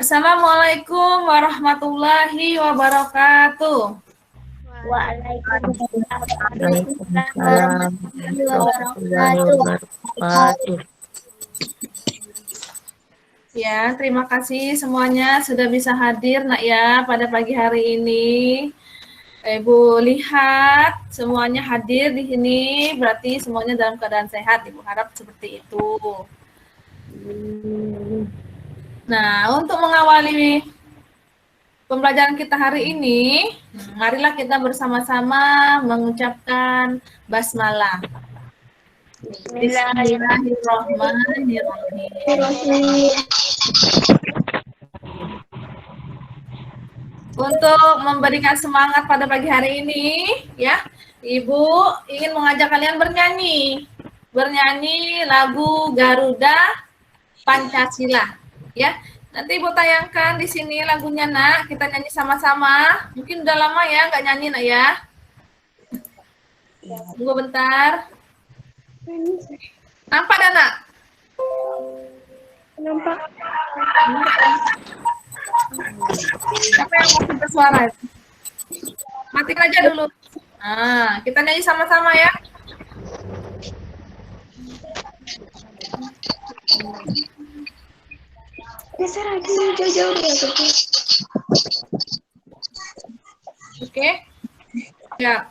Assalamualaikum warahmatullahi wabarakatuh. Waalaikumsalam warahmatullahi wabarakatuh. Ya, terima kasih semuanya sudah bisa hadir nak ya pada pagi hari ini. Ibu lihat semuanya hadir di sini, berarti semuanya dalam keadaan sehat. Ibu harap seperti itu. Nah, untuk mengawali pembelajaran kita hari ini, marilah kita bersama-sama mengucapkan basmalah. Bismillahirrahmanirrahim. Untuk memberikan semangat pada pagi hari ini, ya, Ibu ingin mengajak kalian bernyanyi lagu Garuda Pancasila, ya. Nanti Ibu tayangkan di sini lagunya, nak. Kita nyanyi sama-sama. Mungkin udah lama ya nggak nyanyi, nak ya. Tunggu bentar. Nampak dah, nak? Nampak. Siapa yang mau bersuara? Matiin aja dulu. Nah, kita nyanyi sama-sama ya. Geser lagi jauh-jauh ya, Oke. Ya.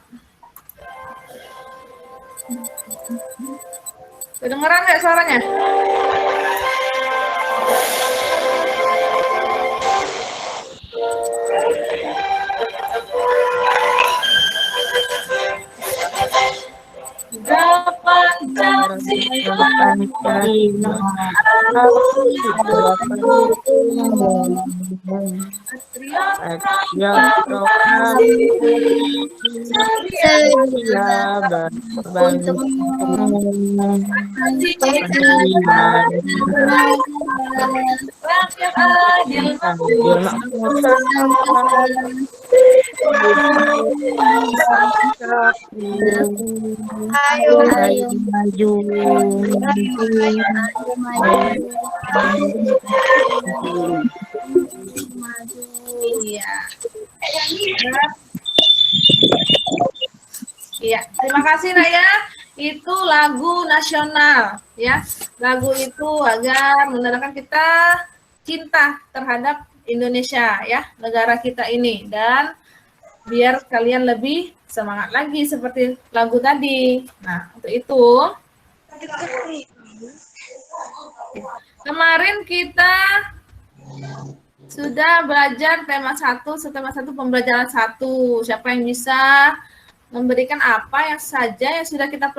Kedengeran nggak suaranya? Ayo maju. Iya. Iya, terima kasih nak ya. Itu lagu nasional ya. Lagu itu agar menandakan kita cinta terhadap Indonesia ya, negara kita ini, dan biar kalian lebih semangat lagi seperti lagu tadi. Nah, untuk itu kemarin kita sudah belajar tema 1, tema 1 pembelajaran 1. Siapa yang bisa memberikan apa yang saja yang sudah kita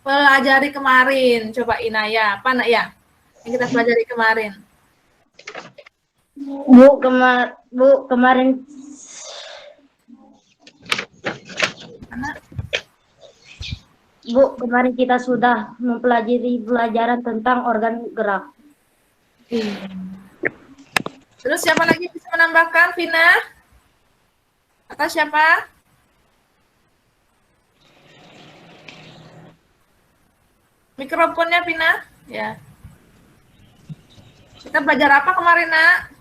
pelajari kemarin? Coba Inaya, apa nak ya? Yang kita pelajari kemarin. Bu, kemarin Bu, kemarin kita sudah mempelajari pelajaran tentang organ gerak. Terus siapa lagi bisa menambahkan, Vina? Atau siapa? Mikrofonnya, Vina? Ya. Kita belajar apa kemarin, nak?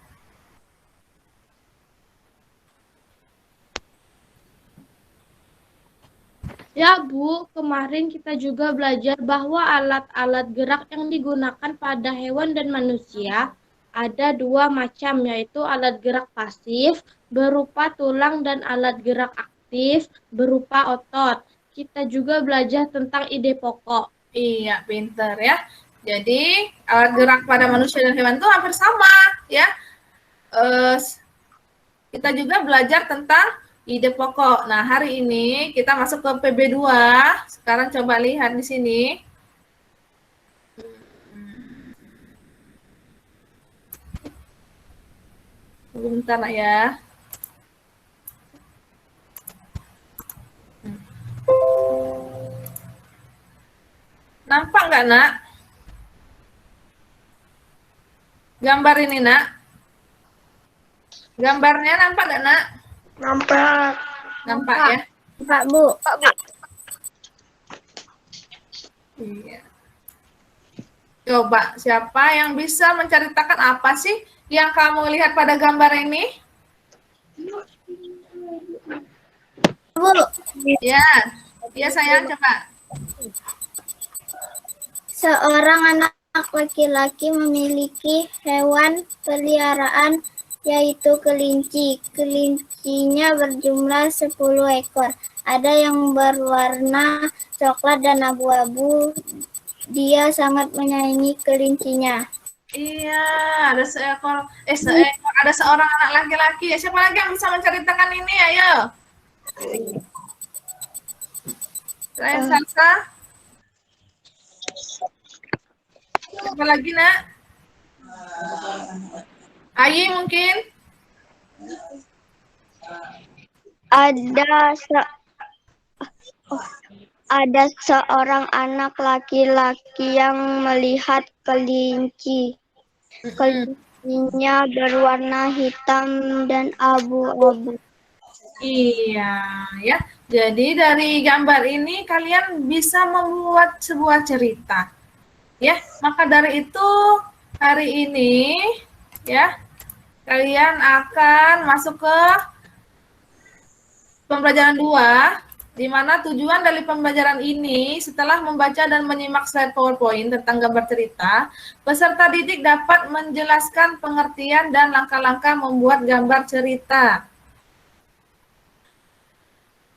Ya Bu, kemarin kita juga belajar bahwa alat-alat gerak yang digunakan pada hewan dan manusia ada 2 macam, yaitu alat gerak pasif berupa tulang dan alat gerak aktif berupa otot. Kita juga belajar tentang ide pokok. Iya, pinter ya. Jadi alat gerak pada manusia dan hewan itu hampir sama ya. Kita juga belajar tentang ide pokok. Nah, hari ini kita masuk ke PB2. Sekarang coba lihat di sini. Bentar nak ya. Nampak nggak, nak? Gambar ini, nak? Gambarnya nampak nggak, nak? Nampak. Nampak ya? Pak Bu. Iya. Coba, siapa yang bisa menceritakan apa sih yang kamu lihat pada gambar ini? Bu, Ya, ya sayang, coba. seorang anak laki-laki memiliki hewan peliharaan yaitu kelinci. Kelincinya berjumlah 10 ekor. Ada yang berwarna coklat dan abu-abu. Dia sangat menyayangi kelincinya. Iya, ada ada seorang anak laki-laki. Siapa lagi yang bisa menceritakan ini? Ayo. Selain Salsa. Siapa lagi, Nak? Ayi mungkin? Ada seorang anak laki-laki yang melihat kelinci. Kelincinya berwarna hitam dan abu-abu. Iya, ya. Jadi dari gambar ini kalian bisa membuat sebuah cerita. Ya, maka dari itu hari ini ya, kalian akan masuk ke pembelajaran 2, di mana tujuan dari pembelajaran ini setelah membaca dan menyimak slide PowerPoint tentang gambar cerita, peserta didik dapat menjelaskan pengertian dan langkah-langkah membuat gambar cerita.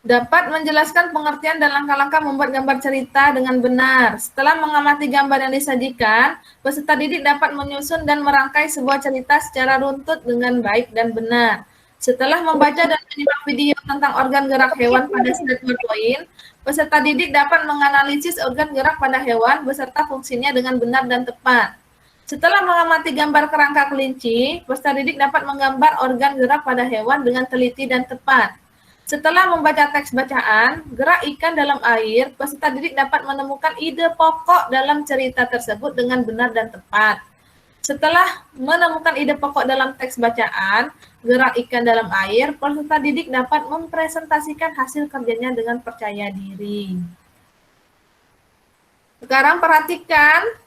Dapat menjelaskan pengertian dan langkah-langkah membuat gambar cerita dengan benar. Setelah mengamati gambar yang disajikan, peserta didik dapat menyusun dan merangkai sebuah cerita secara runtut dengan baik dan benar. Setelah membaca dan menyimak video tentang organ gerak hewan pada slide PowerPoint, peserta didik dapat menganalisis organ gerak pada hewan beserta fungsinya dengan benar dan tepat. Setelah mengamati gambar kerangka kelinci, peserta didik dapat menggambar organ gerak pada hewan dengan teliti dan tepat. Setelah membaca teks bacaan, gerak ikan dalam air, peserta didik dapat menemukan ide pokok dalam cerita tersebut dengan benar dan tepat. Setelah menemukan ide pokok dalam teks bacaan, gerak ikan dalam air, peserta didik dapat mempresentasikan hasil kerjanya dengan percaya diri. Sekarang perhatikan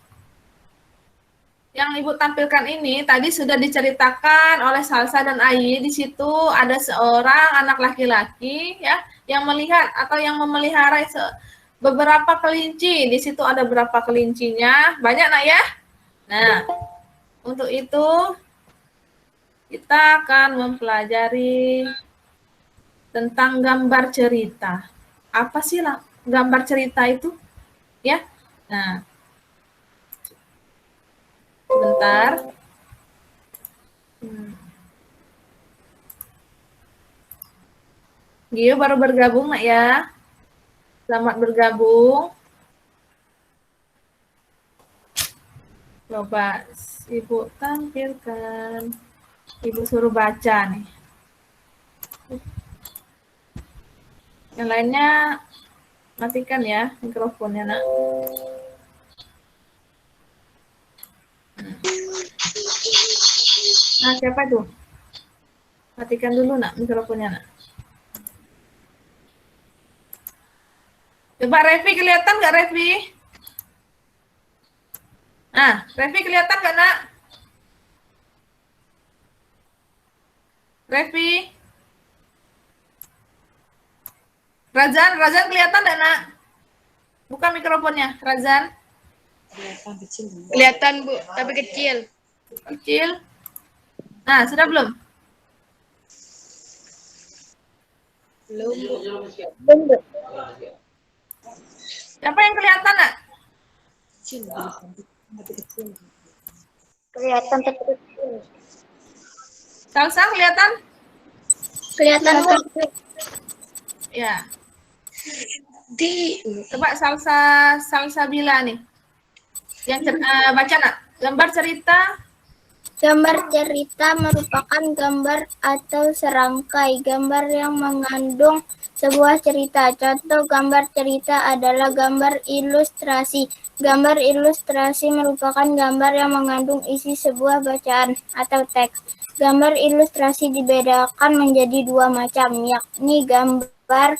yang Ibu tampilkan ini tadi sudah diceritakan oleh Salsa dan Ayi. Di situ ada seorang anak laki-laki ya yang melihat atau yang memelihara beberapa kelinci. Di situ ada berapa kelincinya? Banyak, Nak ya? Nah, untuk itu kita akan mempelajari tentang gambar cerita. Apa sih lah gambar cerita itu? Ya. Nah, sebentar. Gio baru bergabung, Nak ya. Selamat bergabung. Coba Ibu tampilkan. Ibu suruh baca nih. Yang lainnya matikan ya mikrofonnya, Nak. Nah, siapa itu? Matikan dulu, Nak, mikrofonnya, Nak. Coba Revi, kelihatan nggak Revi? Nah, Revi kelihatan nggak, Nak? Revi? Razan kelihatan nggak, Nak? Buka mikrofonnya, Razan. Kelihatan, Bu, tapi kecil. Kecil. Nah, sudah belum? Belum, Bu. Siapa yang kelihatan, Nak? Kelihatan tapi kecil. Salsa kelihatan? Kelihatan, Bu. Ya. Coba Salsa Bila nih. Yang baca, Nak. Gambar cerita. Gambar cerita merupakan gambar atau serangkai gambar yang mengandung sebuah cerita. Contoh gambar cerita adalah gambar ilustrasi. Gambar ilustrasi merupakan gambar yang mengandung isi sebuah bacaan atau teks. Gambar ilustrasi dibedakan menjadi dua macam, yakni gambar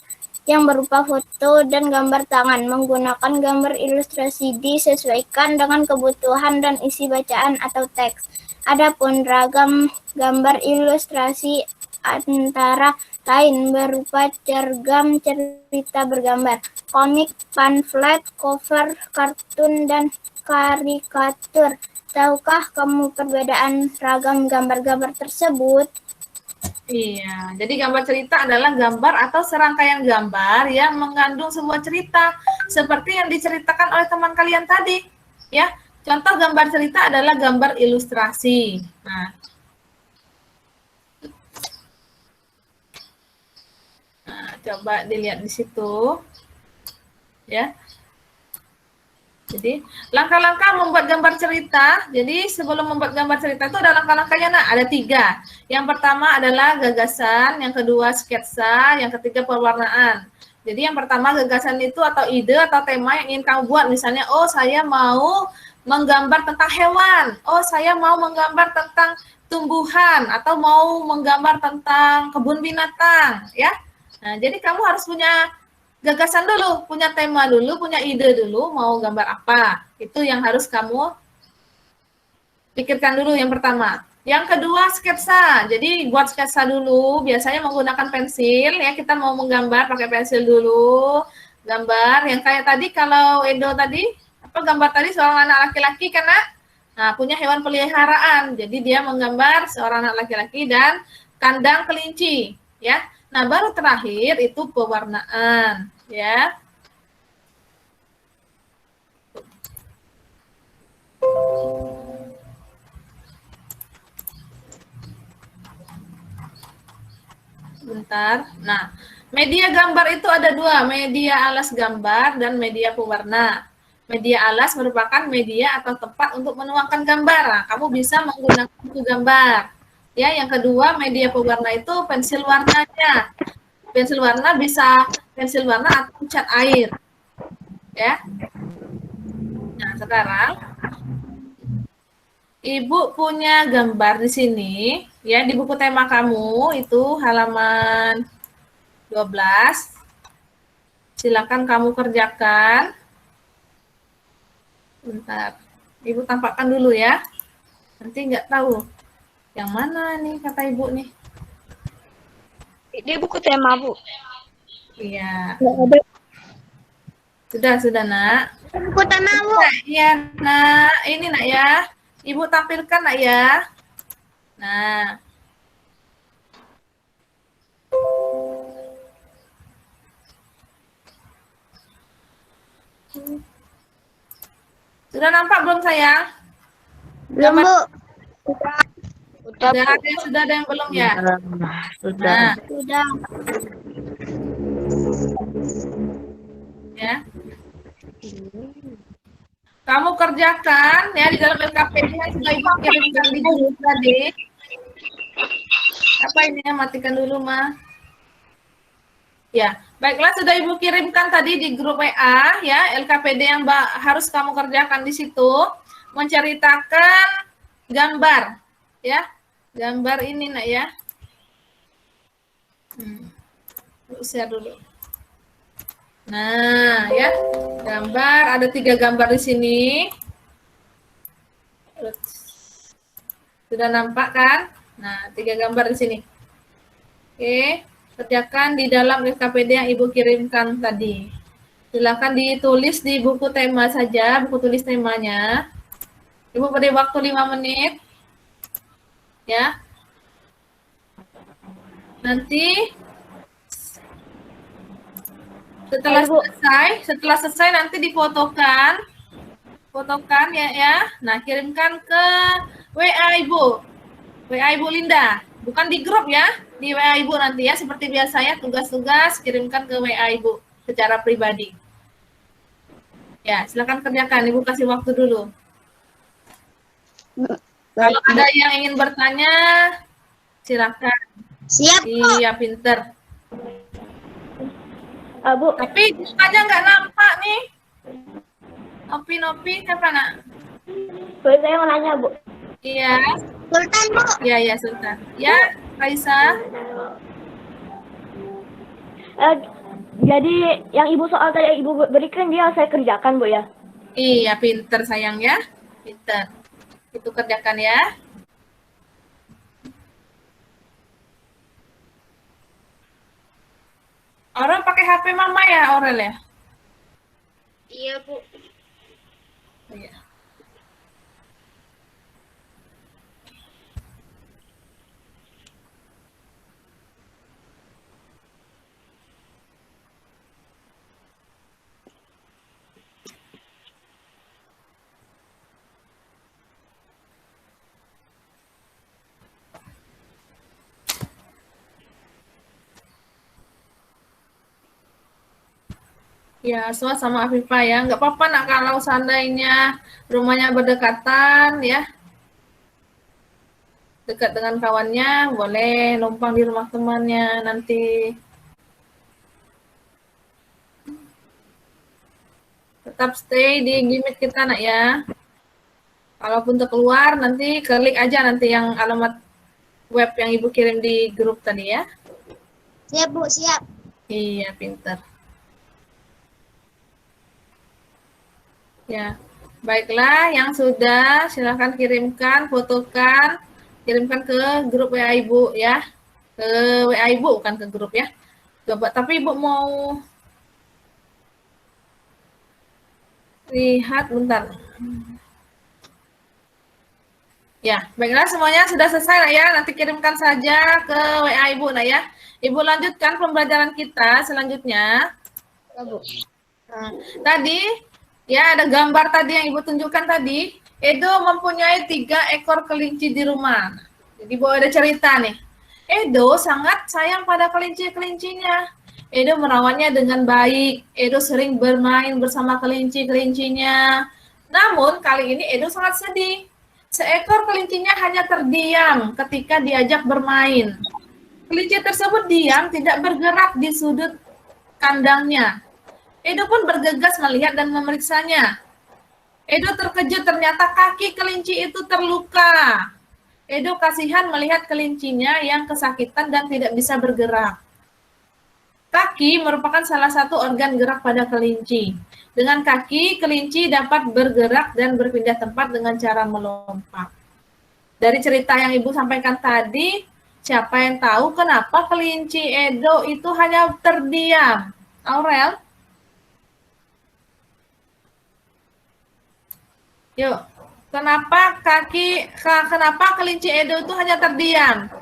yang berupa foto dan gambar tangan. Menggunakan gambar ilustrasi disesuaikan dengan kebutuhan dan isi bacaan atau teks. Adapun ragam gambar ilustrasi antara lain berupa cergam, cerita bergambar, komik, pamflet, cover, kartun, dan karikatur. Tahukah kamu perbedaan ragam gambar-gambar tersebut? Iya, jadi gambar cerita adalah gambar atau serangkaian gambar yang mengandung sebuah cerita seperti yang diceritakan oleh teman kalian tadi, ya. Contoh gambar cerita adalah gambar ilustrasi. Nah, coba dilihat di situ, ya. Jadi, langkah-langkah membuat gambar cerita. Jadi, sebelum membuat gambar cerita itu ada langkah-langkahnya, nah, ada 3. Yang pertama adalah gagasan, yang kedua sketsa, yang ketiga pewarnaan. Jadi, yang pertama gagasan itu atau ide atau tema yang ingin kamu buat. Misalnya, oh saya mau menggambar tentang hewan, oh saya mau menggambar tentang tumbuhan, atau mau menggambar tentang kebun binatang, ya. Nah, jadi kamu harus punya gagasan dulu, punya tema dulu, punya ide dulu, mau gambar apa. Itu yang harus kamu pikirkan dulu yang pertama. Yang kedua, sketsa. Jadi buat sketsa dulu, biasanya menggunakan pensil, ya kita mau menggambar pakai pensil dulu. Gambar yang kayak tadi, kalau Edo tadi, apa gambar tadi seorang anak laki-laki karena punya hewan peliharaan. Jadi dia menggambar seorang anak laki-laki dan kandang kelinci, ya. Nah, baru terakhir itu pewarnaan, ya. Bentar. Nah, media gambar itu ada 2, media alas gambar dan media pewarna. Media alas merupakan media atau tempat untuk menuangkan gambar. Nah, kamu bisa menggunakan buku gambar. Ya, yang kedua media pewarna itu pensil warnanya. Pensil warna bisa pensil warna atau cat air. Ya. Nah, sekarang Ibu punya gambar di sini, ya, di buku tema kamu itu halaman 12. Silakan kamu kerjakan. Bentar. Ibu tampakkan dulu ya. Nanti nggak tahu. Yang mana nih kata Ibu nih? Ini buku tema, Bu. Iya. Nggak ada. Sudah, Nak. Buku tema, Bu. Iya, Nak. Ini, Nak, ya. Ibu tampilkan, Nak, ya. Nah. Sudah nampak belum, sayang? Belum, Bu. Sudah ada yang sudah, ada yang belum ya? Sudah. Nah, Sudah. ya. Kamu kerjakan ya di dalam LKPD yang sudah Ibu kirimkan di grup tadi. Apa ini ya? Matikan dulu, Ma. Ya, baiklah sudah Ibu kirimkan tadi di grup WA ya, LKPD yang harus kamu kerjakan di situ, menceritakan gambar ya. Gambar ini, Nak, ya. Share dulu. Nah, ya. Gambar, ada 3 gambar di sini. Sudah nampak kan? Nah, 3 gambar di sini. Oke, kerjakan di dalam LKPD yang Ibu kirimkan tadi. Silakan ditulis di buku tema saja, buku tulis temanya. Ibu beri waktu 5 menit. Ya. Nanti setelah selesai nanti difotokan. Fotokan ya. Nah, kirimkan ke WA Ibu. WA Ibu Linda. Bukan di grup ya, di WA Ibu nanti ya, seperti biasanya tugas-tugas kirimkan ke WA Ibu secara pribadi. Ya, silakan kerjakan. Ibu kasih waktu dulu. Kalau ada yang ingin bertanya, silakan. Siap, Bu. Iya, pinter. Bu, Tapi aja nggak nampak nih. Nopi, siapa, Nak? boleh saya mau nanya, Bu? Iya. Sultan, Bu. Iya, Sultan. Ya, Raisa. Jadi yang ibu soal tadi yang ibu berikan dia saya kerjakan Bu ya. Iya, pinter sayang ya. Pinter. Itu kerjakan ya. Orang pakai HP mama ya, Aurel ya? Iya, Bu. Iya. Ya, Aswa sama Afifah ya. Nggak apa-apa nak kalau seandainya rumahnya berdekatan ya. Dekat dengan kawannya, boleh numpang di rumah temannya nanti. Tetap stay di Gimit kita nak ya. Kalaupun keluar nanti klik aja nanti yang alamat web yang ibu kirim di grup tadi ya. Siap, Bu, siap. Iya, pinter. Ya, baiklah yang sudah silahkan kirimkan, fotokan, kirimkan ke grup WA Ibu ya. Ke WA Ibu bukan ke grup ya. Coba tapi Ibu mau lihat bentar. Ya, baiklah semuanya sudah selesai lah ya. Nanti kirimkan saja ke WA Ibu nah ya. Ibu lanjutkan pembelajaran kita selanjutnya. Nah, tadi ya ada gambar tadi yang Ibu tunjukkan tadi. Edo mempunyai 3 ekor kelinci di rumah. Jadi Ibu ada cerita nih. Edo sangat sayang pada kelinci-kelincinya. Edo merawatnya dengan baik. Edo sering bermain bersama kelinci-kelincinya. Namun kali ini Edo sangat sedih. Seekor kelincinya hanya terdiam ketika diajak bermain. Kelinci tersebut diam, tidak bergerak di sudut kandangnya. Edo pun bergegas melihat dan memeriksanya. Edo terkejut ternyata kaki kelinci itu terluka. Edo kasihan melihat kelincinya yang kesakitan dan tidak bisa bergerak. Kaki merupakan salah satu organ gerak pada kelinci. Dengan kaki, kelinci dapat bergerak dan berpindah tempat dengan cara melompat. Dari cerita yang Ibu sampaikan tadi, siapa yang tahu kenapa kelinci Edo itu hanya terdiam? Aurel? Yuk, kenapa kelinci Edo itu hanya terdiam?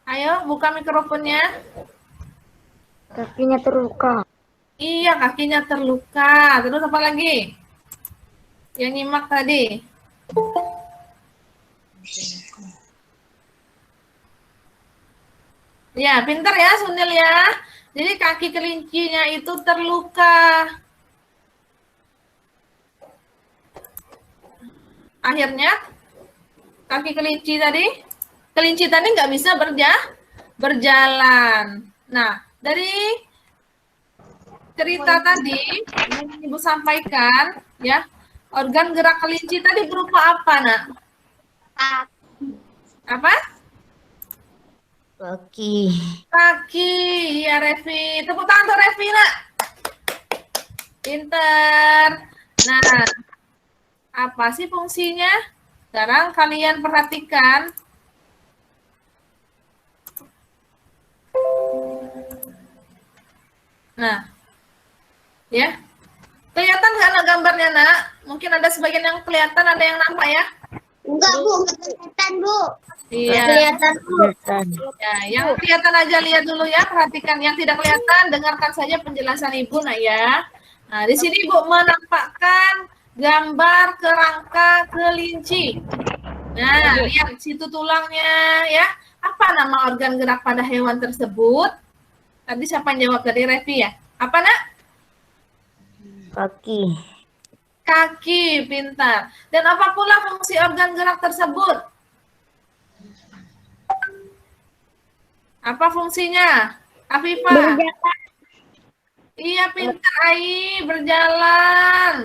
Ayo, buka mikrofonnya. Kakinya terluka. Iya, kakinya terluka. Terus apa lagi? Yang nyimak tadi. Ya, pintar ya Sunil ya. Jadi kaki kelincinya itu terluka. Akhirnya kaki kelinci tadi nggak bisa berjalan. Nah, dari cerita tadi yang Ibu sampaikan, ya, organ gerak kelinci tadi berupa apa, Nak? Apa? Kaki. Kaki, ya Revi. Tepuk tangan untuk Revi, Nak. Pinter. Nah, apa sih fungsinya? Sekarang kalian perhatikan. Nah, ya. Kelihatan nggak Nak gambarnya, Nak? Mungkin ada sebagian yang kelihatan, ada yang nampak ya? Enggak, Bu, enggak kelihatan, Bu. Iya. Kelihatan, Bu. Ya, yang kelihatan aja lihat dulu ya, perhatikan. Yang tidak kelihatan, dengarkan saja penjelasan Ibu, Nak ya. Nah, di sini Ibu menampakkan gambar kerangka kelinci. Nah, lihat situ tulangnya ya. Apa nama organ gerak pada hewan tersebut? Tadi siapa yang jawab dari Revi ya? Apa, Nak? Kaki. Kaki, pintar. Dan apa pula fungsi organ gerak tersebut? Apa fungsinya? Afifah? Berjalan. Iya, pintar, Ai. Berjalan.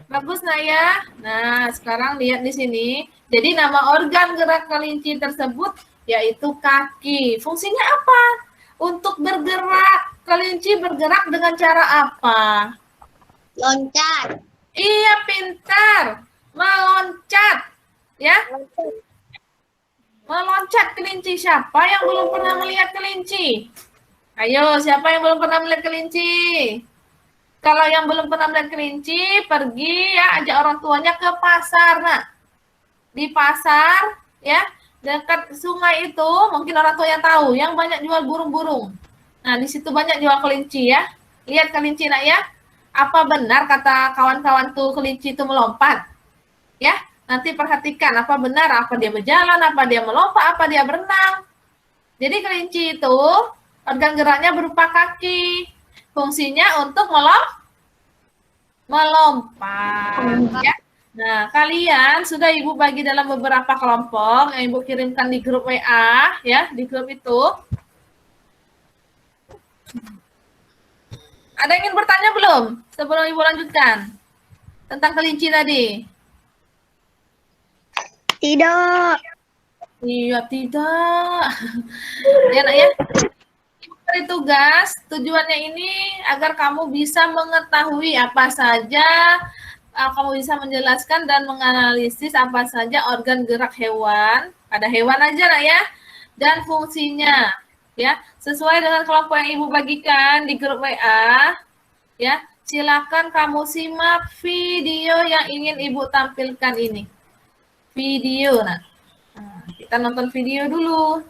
Bagus, Nak ya. Nah, sekarang lihat di sini. Jadi nama organ gerak kelinci tersebut yaitu kaki. Fungsinya apa? Untuk bergerak, kelinci bergerak dengan cara apa? Loncat. Iya, pintar. Meloncat. Ya, meloncat kelinci. Siapa yang belum pernah melihat kelinci? Ayo, siapa yang belum pernah melihat kelinci? Kalau yang belum pernah melihat kelinci, pergi ya, ajak orang tuanya ke pasar. Nah, di pasar, ya, dekat sungai itu, mungkin orang tua yang tahu, yang banyak jual burung-burung. Nah, di situ banyak jual kelinci ya. Lihat kelinci nak ya. Apa benar kata kawan-kawan tuh kelinci itu melompat? Ya, nanti perhatikan apa benar, apa dia berjalan, apa dia melompat, apa dia berenang. Jadi kelinci itu organ geraknya berupa kaki. Fungsinya untuk melompat. Ya. Nah, kalian sudah Ibu bagi dalam beberapa kelompok yang Ibu kirimkan di grup WA, ya, di grup itu. Ada yang ingin bertanya belum sebelum Ibu lanjutkan tentang kelinci tadi? Tidak. Iya, tidak. Ya, nak ya. Beri tugas, tujuannya ini agar kamu bisa mengetahui apa saja, kamu bisa menjelaskan dan menganalisis apa saja organ gerak hewan, pada hewan aja lah ya, dan fungsinya, ya, sesuai dengan kelompok yang Ibu bagikan di grup WA, ya, silakan kamu simak video yang ingin Ibu tampilkan ini. Video, nah kita nonton video dulu.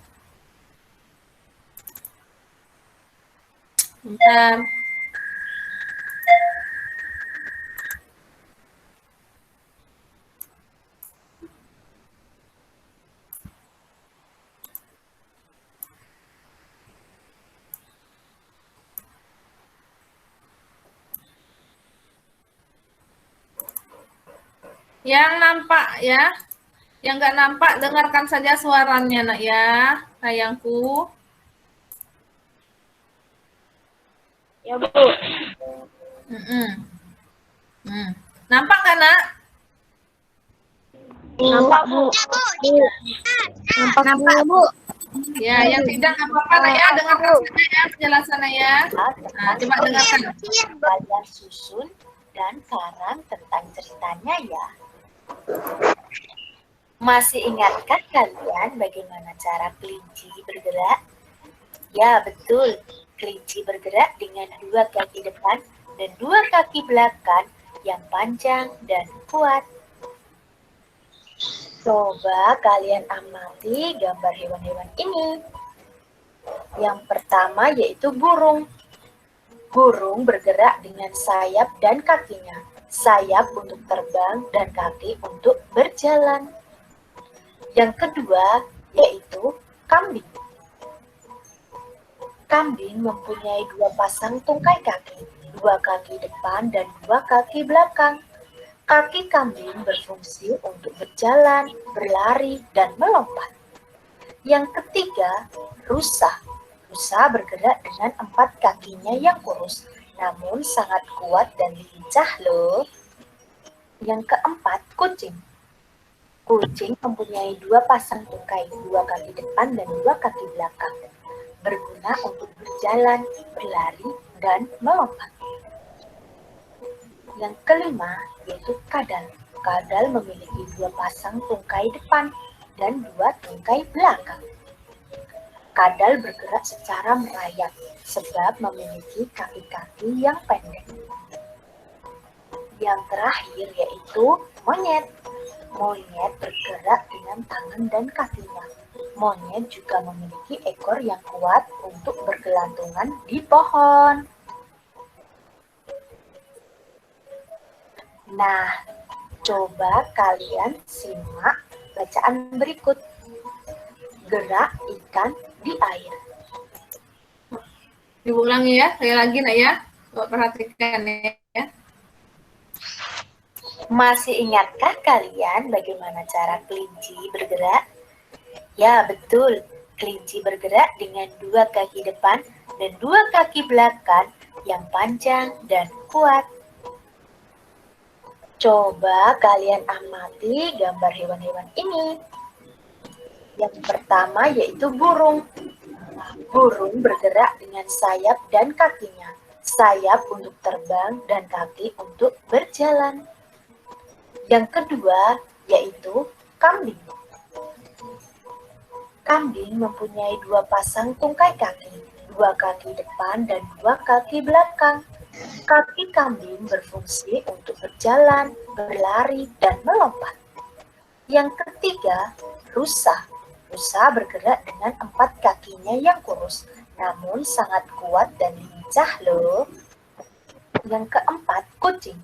Bentar. Yang nampak ya, yang nggak nampak dengarkan saja suaranya nak ya, sayangku. Ya, Bu. Nampak nggak nak? Nampak, Bu. Nampak, Bu. Ya, yang tidak nggak apa-apa nak ya, dengarkan saja ya penjelasannya ya. Nah, coba dengarkan. Belajar susun dan karang tentang ceritanya ya. Masih ingatkah kalian bagaimana cara kelinci bergerak? Ya, betul. Kelinci bergerak dengan 2 kaki depan dan 2 kaki belakang yang panjang dan kuat. Coba kalian amati gambar hewan-hewan ini. Yang pertama yaitu burung. Burung bergerak dengan sayap dan kakinya. Sayap untuk terbang dan kaki untuk berjalan. Yang kedua yaitu kambing. Kambing mempunyai 2 pasang tungkai kaki, 2 kaki depan dan 2 kaki belakang. Kaki kambing berfungsi untuk berjalan, berlari, dan melompat. Yang ketiga, rusa. Rusa bergerak dengan 4 kakinya yang kurus, namun sangat kuat dan lincah loh. Yang keempat, kucing. Kucing mempunyai 2 pasang tungkai, 2 kaki depan dan 2 kaki belakang. Berguna untuk berjalan, berlari, dan melompat. Yang kelima yaitu kadal. Kadal memiliki 2 pasang tungkai depan dan 2 tungkai belakang. Kadal bergerak secara merayap sebab memiliki kaki-kaki yang pendek. Yang terakhir yaitu monyet. Monyet bergerak dengan tangan dan kakinya. Monyet juga memiliki ekor yang kuat untuk bergelantungan di pohon. Nah, coba kalian simak bacaan berikut. Gerak ikan di air. Diulangi ya, sekali lagi nak ya. Coba perhatikan ya. Masih ingatkah kalian bagaimana cara kelinci bergerak? Ya, betul. Kelinci bergerak dengan 2 kaki depan dan 2 kaki belakang yang panjang dan kuat. Coba kalian amati gambar hewan-hewan ini. Yang pertama yaitu burung. Burung bergerak dengan sayap dan kakinya. Sayap untuk terbang dan kaki untuk berjalan. Yang kedua yaitu kambing. Kambing mempunyai 2 pasang tungkai kaki, 2 kaki depan dan 2 kaki belakang. Kaki kambing berfungsi untuk berjalan, berlari, dan melompat. Yang ketiga, rusa. Rusa bergerak dengan 4 kakinya yang kurus, namun sangat kuat dan lincah loh. Yang keempat, kucing.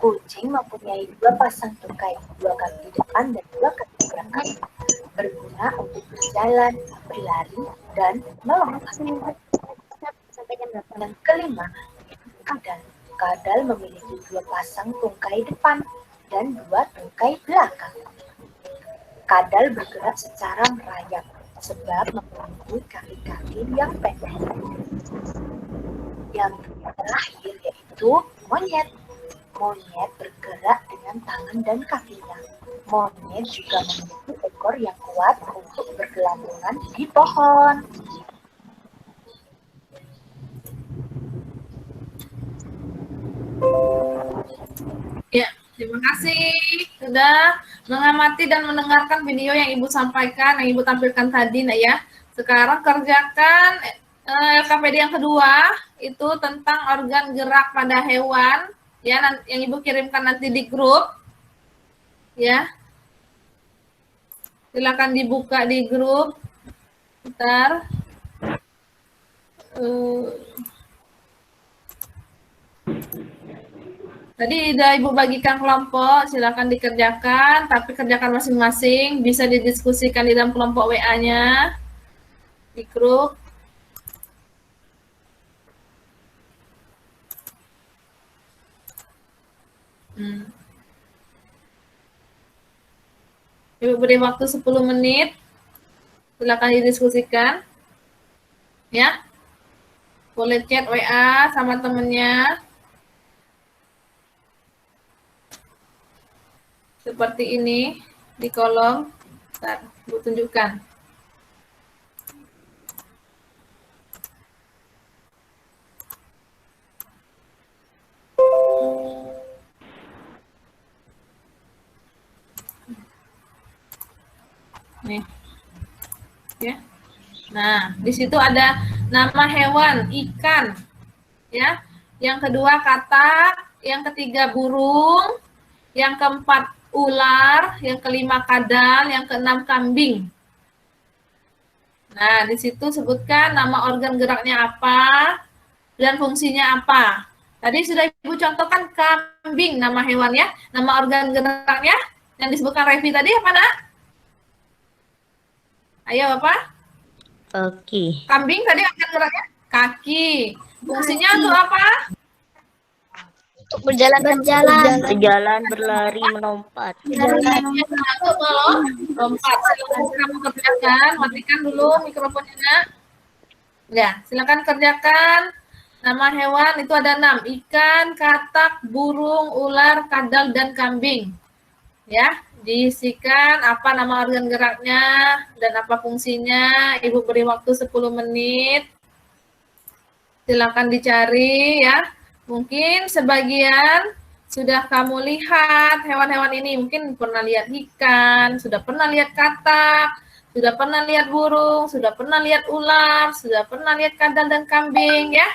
Kucing mempunyai 2 pasang tungkai, 2 kaki depan dan 2 kaki belakang. Berguna untuk berjalan, berlari, dan melompat. Yang kelima, kadal. Kadal memiliki 2 pasang tungkai depan dan 2 tungkai belakang. Kadal bergerak secara merayap sebab memiliki kaki-kaki yang pendek. Yang terakhir yaitu monyet. Monyet bergerak dengan tangan dan kakinya. Monyet juga memiliki ekor yang kuat untuk bergelantungan di pohon. Ya, terima kasih sudah mengamati dan mendengarkan video yang Ibu sampaikan, yang Ibu tampilkan tadi, nah ya. Sekarang kerjakan LKPD yang kedua, itu tentang organ gerak pada hewan, ya, yang Ibu kirimkan nanti di grup, ya. Silakan dibuka di grup. Bentar. Tadi udah Ibu bagikan kelompok, silakan dikerjakan, tapi kerjakan masing-masing, bisa didiskusikan di dalam kelompok WA-nya, di grup. Ibu beri waktu 10 menit, silakan didiskusikan, ya. Boleh chat WA sama temennya. Seperti ini di kolom. Bentar, Ibu tunjukkan. Nih. Ya. Nah, di situ ada nama hewan, ikan. Ya. Yang kedua katak, yang ketiga burung, yang keempat ular, yang kelima kadal, yang keenam kambing. Nah, di situ sebutkan nama organ geraknya apa dan fungsinya apa. Tadi sudah Ibu contohkan kambing nama hewan ya, nama organ geraknya yang disebutkan Revi tadi apa, Nak? Ayo, Bapak. Oke. Kambing tadi organ geraknya kaki. Fungsinya untuk apa? Untuk berjalan. Berjalan, berlari, melompat. Untuk melompat. Silakan kamu kerjakan. Matikan dulu mikrofonnya, Nak. Ya, silakan kerjakan. Nama hewan itu ada 6. Ikan, katak, burung, ular, kadal, dan kambing. Ya, diisikan apa nama organ geraknya dan apa fungsinya. Ibu beri waktu 10 menit. Silakan dicari ya. Mungkin sebagian sudah kamu lihat hewan-hewan ini. Mungkin pernah lihat ikan, sudah pernah lihat katak, sudah pernah lihat burung, sudah pernah lihat ular, sudah pernah lihat kadal dan kambing ya.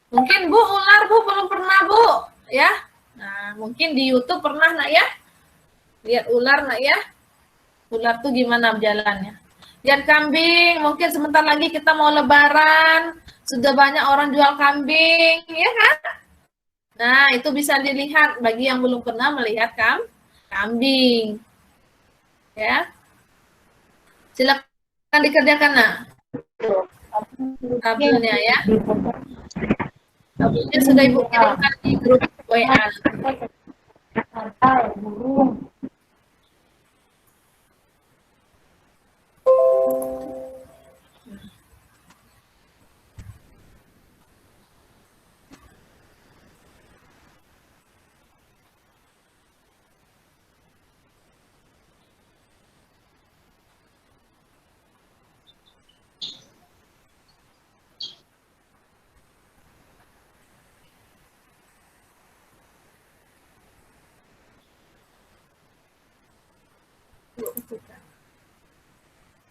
Mungkin Bu, ular Bu belum pernah Bu ya. Nah, mungkin di YouTube pernah Nak ya. Lihat ular Nak ya. Ular tuh gimana jalannya. Lihat kambing, mungkin sebentar lagi kita mau lebaran, sudah banyak orang jual kambing, ya kan? Nah, itu bisa dilihat bagi yang belum pernah melihat kambing. Ya. Silakan dikerjakan, Nak. Tabelnya ya. Tabelnya sudah Ibu kirimkan di grup WA. Burung.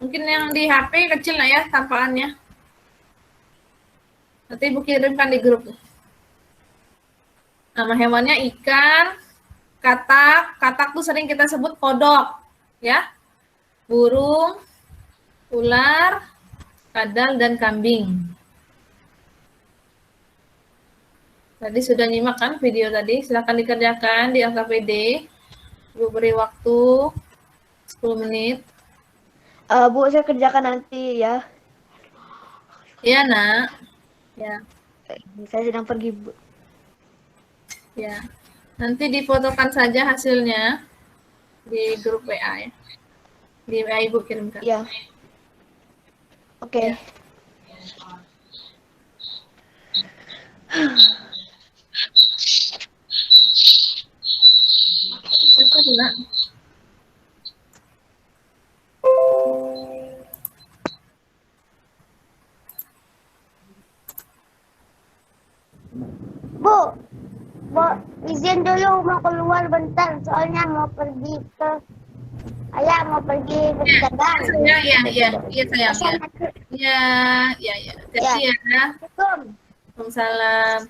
Mungkin yang di HP kecil lah ya tampakannya. Nanti Ibu kirimkan di grup. Nama hewannya ikan, katak tuh sering kita sebut kodok, ya. Burung, ular, kadal, dan kambing. Tadi sudah nyimak kan video tadi? Silakan dikerjakan di LKPD. Ibu beri waktu 10 menit. Bu, saya kerjakan nanti ya. Iya, Nak. Ya, Saya sedang pergi, Bu. ya. Nanti difotokan saja hasilnya di grup WA ya. Di WA Ibu kirimkan. Ya. Oke. Ya. Siapa tuh, Nak? Bu, izin dulu mau keluar bentar, soalnya mau pergi ke ayah mau pergi berdagang. Sayang, iya sayang ya. Iya, iya. Hati-hati ya. Assalamualaikum. Waalaikumsalam.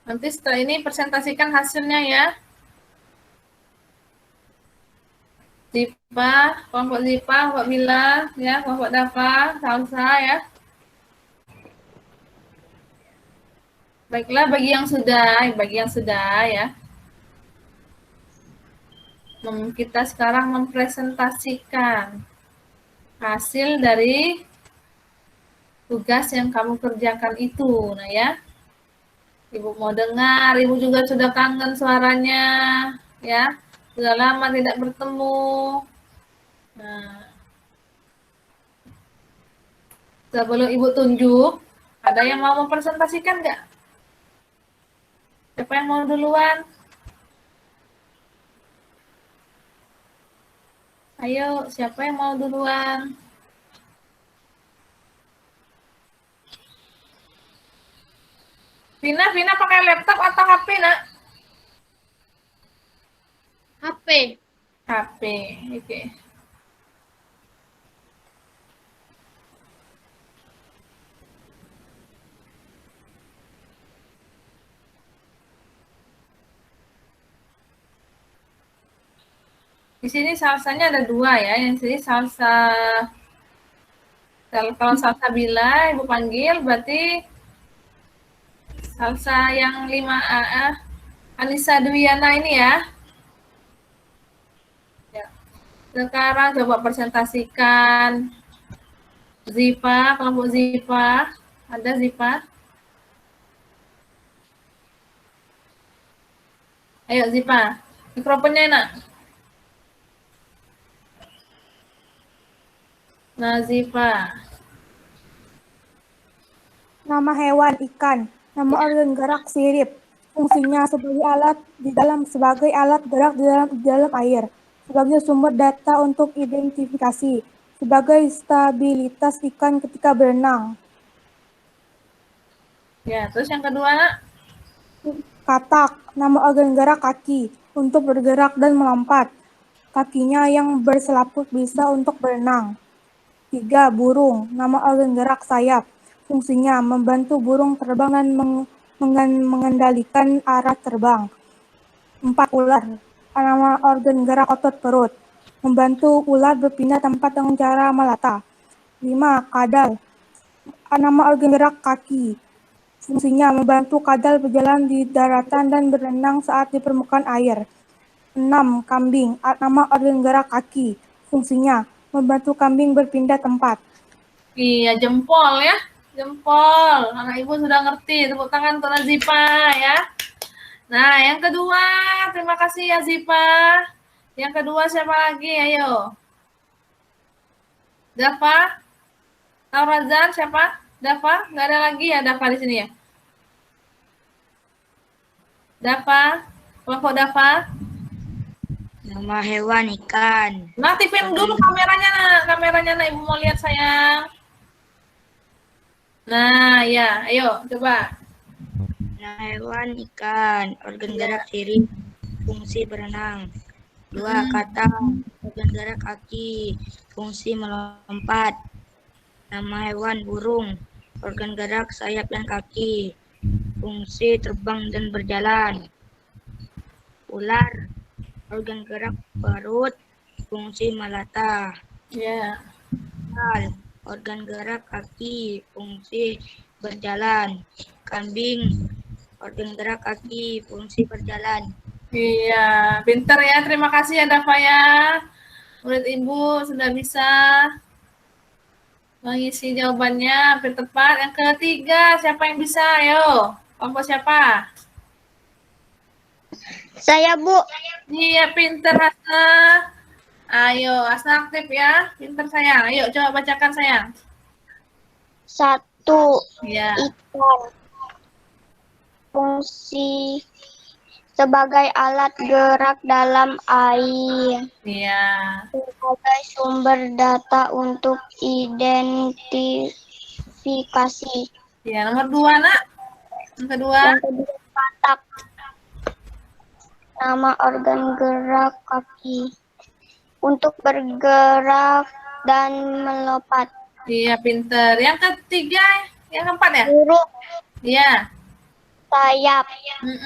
Nanti setelah ini presentasikan hasilnya ya. Zipa, kelompok Zipa, kelompok Mila, ya, kelompok Dafa, Salsa ya. Baiklah bagi yang sudah ya. Kita sekarang mempresentasikan hasil dari tugas yang kamu kerjakan itu. Nah ya. Ibu mau dengar, Ibu juga sudah kangen suaranya, ya. Sudah lama tidak bertemu. Nah, sebelum Ibu tunjuk, ada yang mau mempresentasikan nggak? Siapa yang mau duluan? Ayo, siapa yang mau duluan? Vina pakai laptop atau HP, Nak? HP. HP, oke. Di sini salsanya ada 2 ya. Yang sini salsa, kalau salsa bila Ibu panggil berarti salsa yang 5A Anissa Dwiana ini ya. Ya. Sekarang coba presentasikan Zipa, kelompok Zipa. Ada Zipa? Ayo Zipa, mikrofonnya enak. Nah Zipa. Nama hewan ikan. Nama organ gerak sirip. Fungsinya sebagai alat gerak di dalam air. Sebagai sumber data untuk identifikasi. Sebagai stabilitas ikan ketika berenang. Ya, terus yang kedua, Nak? Katak. Nama organ gerak kaki. Untuk bergerak dan melompat. Kakinya yang berselaput bisa untuk berenang. 3. Burung. Nama organ gerak sayap. Fungsinya membantu burung terbang dan mengendalikan arah terbang. 4. Ular. Nama organ gerak otot perut. Membantu ular berpindah tempat dengan cara melata. 5. Kadal. Nama organ gerak kaki. Fungsinya membantu kadal berjalan di daratan dan berenang saat di permukaan air. 6. Kambing. Nama organ gerak kaki. Fungsinya membantu kambing berpindah tempat. Iya, jempol ya. Jempol. Anak Ibu sudah ngerti. Tepuk tangan untuk Zipa ya. Nah, yang kedua. Terima kasih ya Zipa. Yang kedua siapa lagi? Ayo. Dafa? Taurazan siapa? Dafa? Nggak ada lagi ya Dafa di sini ya? Dafa? Kelompok Dafa. Nama hewan ikan. Nah, aktifin dulu kameranya, nak. Kameranya, nak. Ibu mau lihat, sayang. Nah, ya. Ayo, coba. Nama hewan ikan. Organ gerak sirip. Fungsi berenang. 2. Kata. Organ gerak kaki. Fungsi melompat. Nama hewan burung. Organ gerak sayap dan kaki. Fungsi terbang dan berjalan. Ular. Organ gerak perut. Fungsi melata. Ya. Kal. Organ gerak kaki. Fungsi berjalan. Kambing. Organ gerak kaki. Fungsi berjalan. Iya, pinter ya. Terima kasih ya, Dafa ya. Murid Ibu sudah bisa mengisi jawabannya hampir tepat. Yang ketiga, siapa yang bisa? Ayo, kelompok siapa? Saya, Bu. Iya, pinter Hasna. Ayo, Hasna aktif ya. Pinter sayang. Ayo, coba bacakan sayang. 1. Iya. Ikan. Fungsi sebagai alat gerak dalam air. Iya. Sebagai sumber data untuk identifikasi. Iya, nomor 2, nak. Yang kedua. Yang kedua, katak. Nama organ gerak kaki. Untuk bergerak dan melompat. Iya, pinter. Yang ketiga, yang keempat ya? Burung. Iya. Sayap.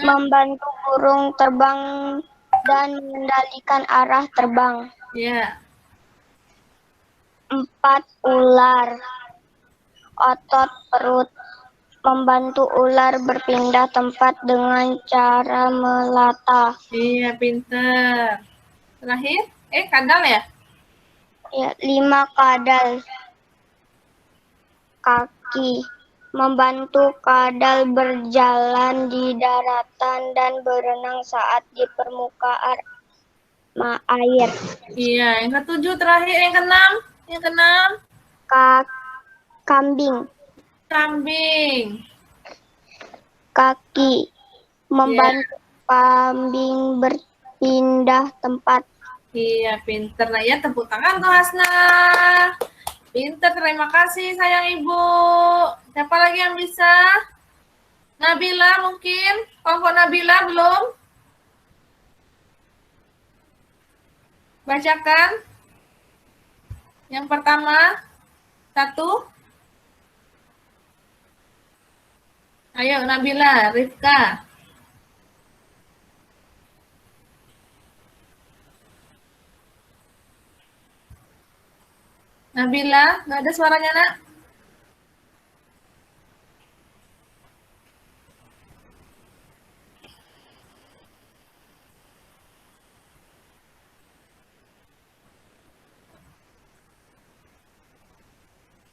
Membantu burung terbang dan mengendalikan arah terbang. Iya. 4. Ular. Otot perut. Membantu ular berpindah tempat dengan cara melata. Iya, pinter. Terakhir, kadal ya? Ya, 5. Kadal. Kaki. Membantu kadal berjalan di daratan dan berenang saat di permukaan air. Iya, yang ketujuh terakhir, yang keenam. Yang keenam. Kambing. Kambing. Kaki. Membantu kambing berpindah tempat. Iya, pinter. Nah ya, tepuk tangan tuh Hasna. Pinter, terima kasih sayang Ibu. Siapa lagi yang bisa? Nabila mungkin? Kelompok Nabila belum? Bacakan. Yang pertama, 1. Ayo Nabila, Rifka. Nabila, nggak ada suaranya, nak?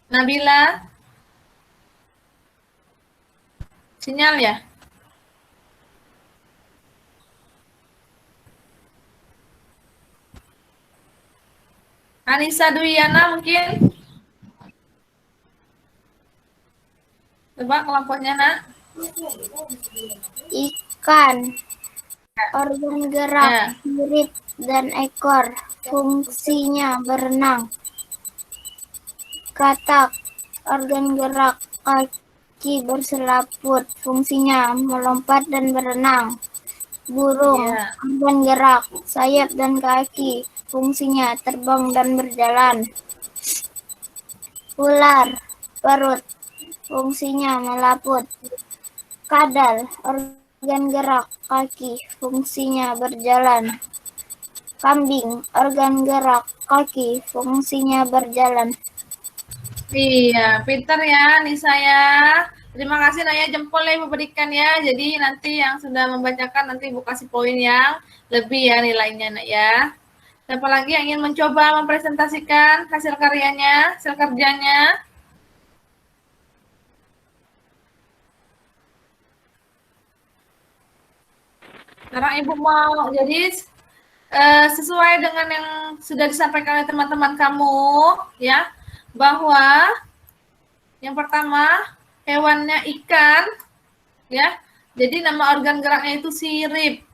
Nabila? Sinyal ya? Anissa Dwiyana mungkin? Coba kelompoknya, nak. Ikan. Organ gerak, sirip, dan ekor. Fungsinya berenang. Katak. Organ gerak, kaki berselaput. Fungsinya melompat dan berenang. Burung. Organ gerak, sayap dan kaki. Fungsinya terbang dan berjalan. Ular. Perut. Fungsinya melaput. Kadal. Organ gerak, kaki. Fungsinya berjalan. Kambing. Organ gerak, kaki. Fungsinya berjalan. Iya, pinter ya Nisa ya. Terima kasih Naya, jempol ya Ibu berikan ya. Jadi nanti yang sudah membacakan nanti Ibu kasih poin yang lebih ya nilainya, Nak ya. Siapa lagi yang ingin mencoba mempresentasikan hasil karyanya, hasil kerjanya? Sekarang Ibu mau, jadi sesuai dengan yang sudah disampaikan oleh teman-teman kamu, ya, bahwa yang pertama hewannya ikan, ya, jadi nama organ geraknya itu sirip,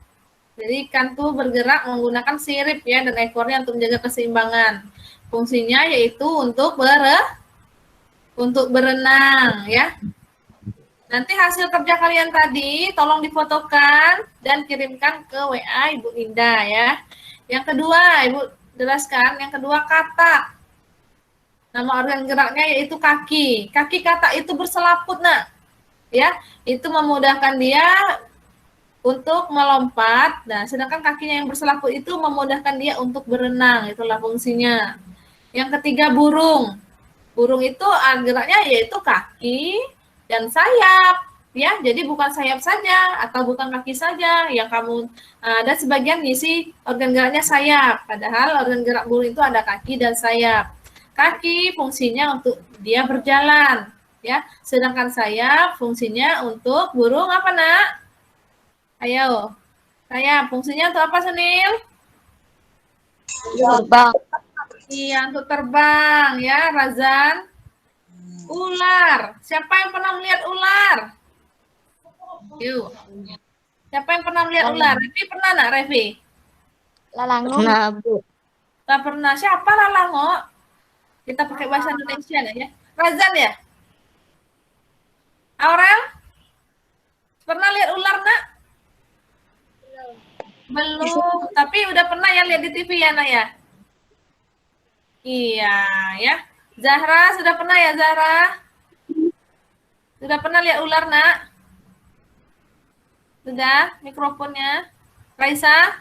Jadi ikan tuh bergerak menggunakan sirip ya dan ekornya untuk menjaga keseimbangan. Fungsinya yaitu untuk berenang ya. Nanti hasil kerja kalian tadi tolong difotokan dan kirimkan ke WA Ibu Linda ya. Yang kedua, Ibu jelaskan. Yang kedua, katak. Nama organ geraknya yaitu kaki. Kaki katak itu berselaput, Nak. Ya, itu memudahkan dia untuk melompat. Nah, sedangkan kakinya yang berselaput itu memudahkan dia untuk berenang. Itulah fungsinya. Yang ketiga, burung. Burung itu geraknya yaitu kaki dan sayap. Ya, jadi bukan sayap saja atau bukan kaki saja yang kamu ada sebagian ngisi organ geraknya sayap. Padahal organ gerak burung itu ada kaki dan sayap. Kaki fungsinya untuk dia berjalan, ya. Sedangkan sayap fungsinya untuk burung apa, Nak? Ayo. Sayap fungsinya untuk apa, Sunil? Terbang. Iya, untuk terbang, ya, Razan. Ular. Siapa yang pernah melihat ular? Yuk. Siapa yang pernah melihat ular? Revi pernah, Nak, Revi? Lalango. Nah, Bu. Tak pernah. Siapa lalango? Kita pakai bahasa Indonesia ya. Razan ya? Aurel? Pernah lihat ular, Nak? Belum. Tapi udah pernah ya lihat di TV ya, Nak ya? Iya, ya. Zahra, sudah pernah ya, Zahra? Sudah pernah lihat ular, Nak? Sudah? Mikrofonnya. Raisa?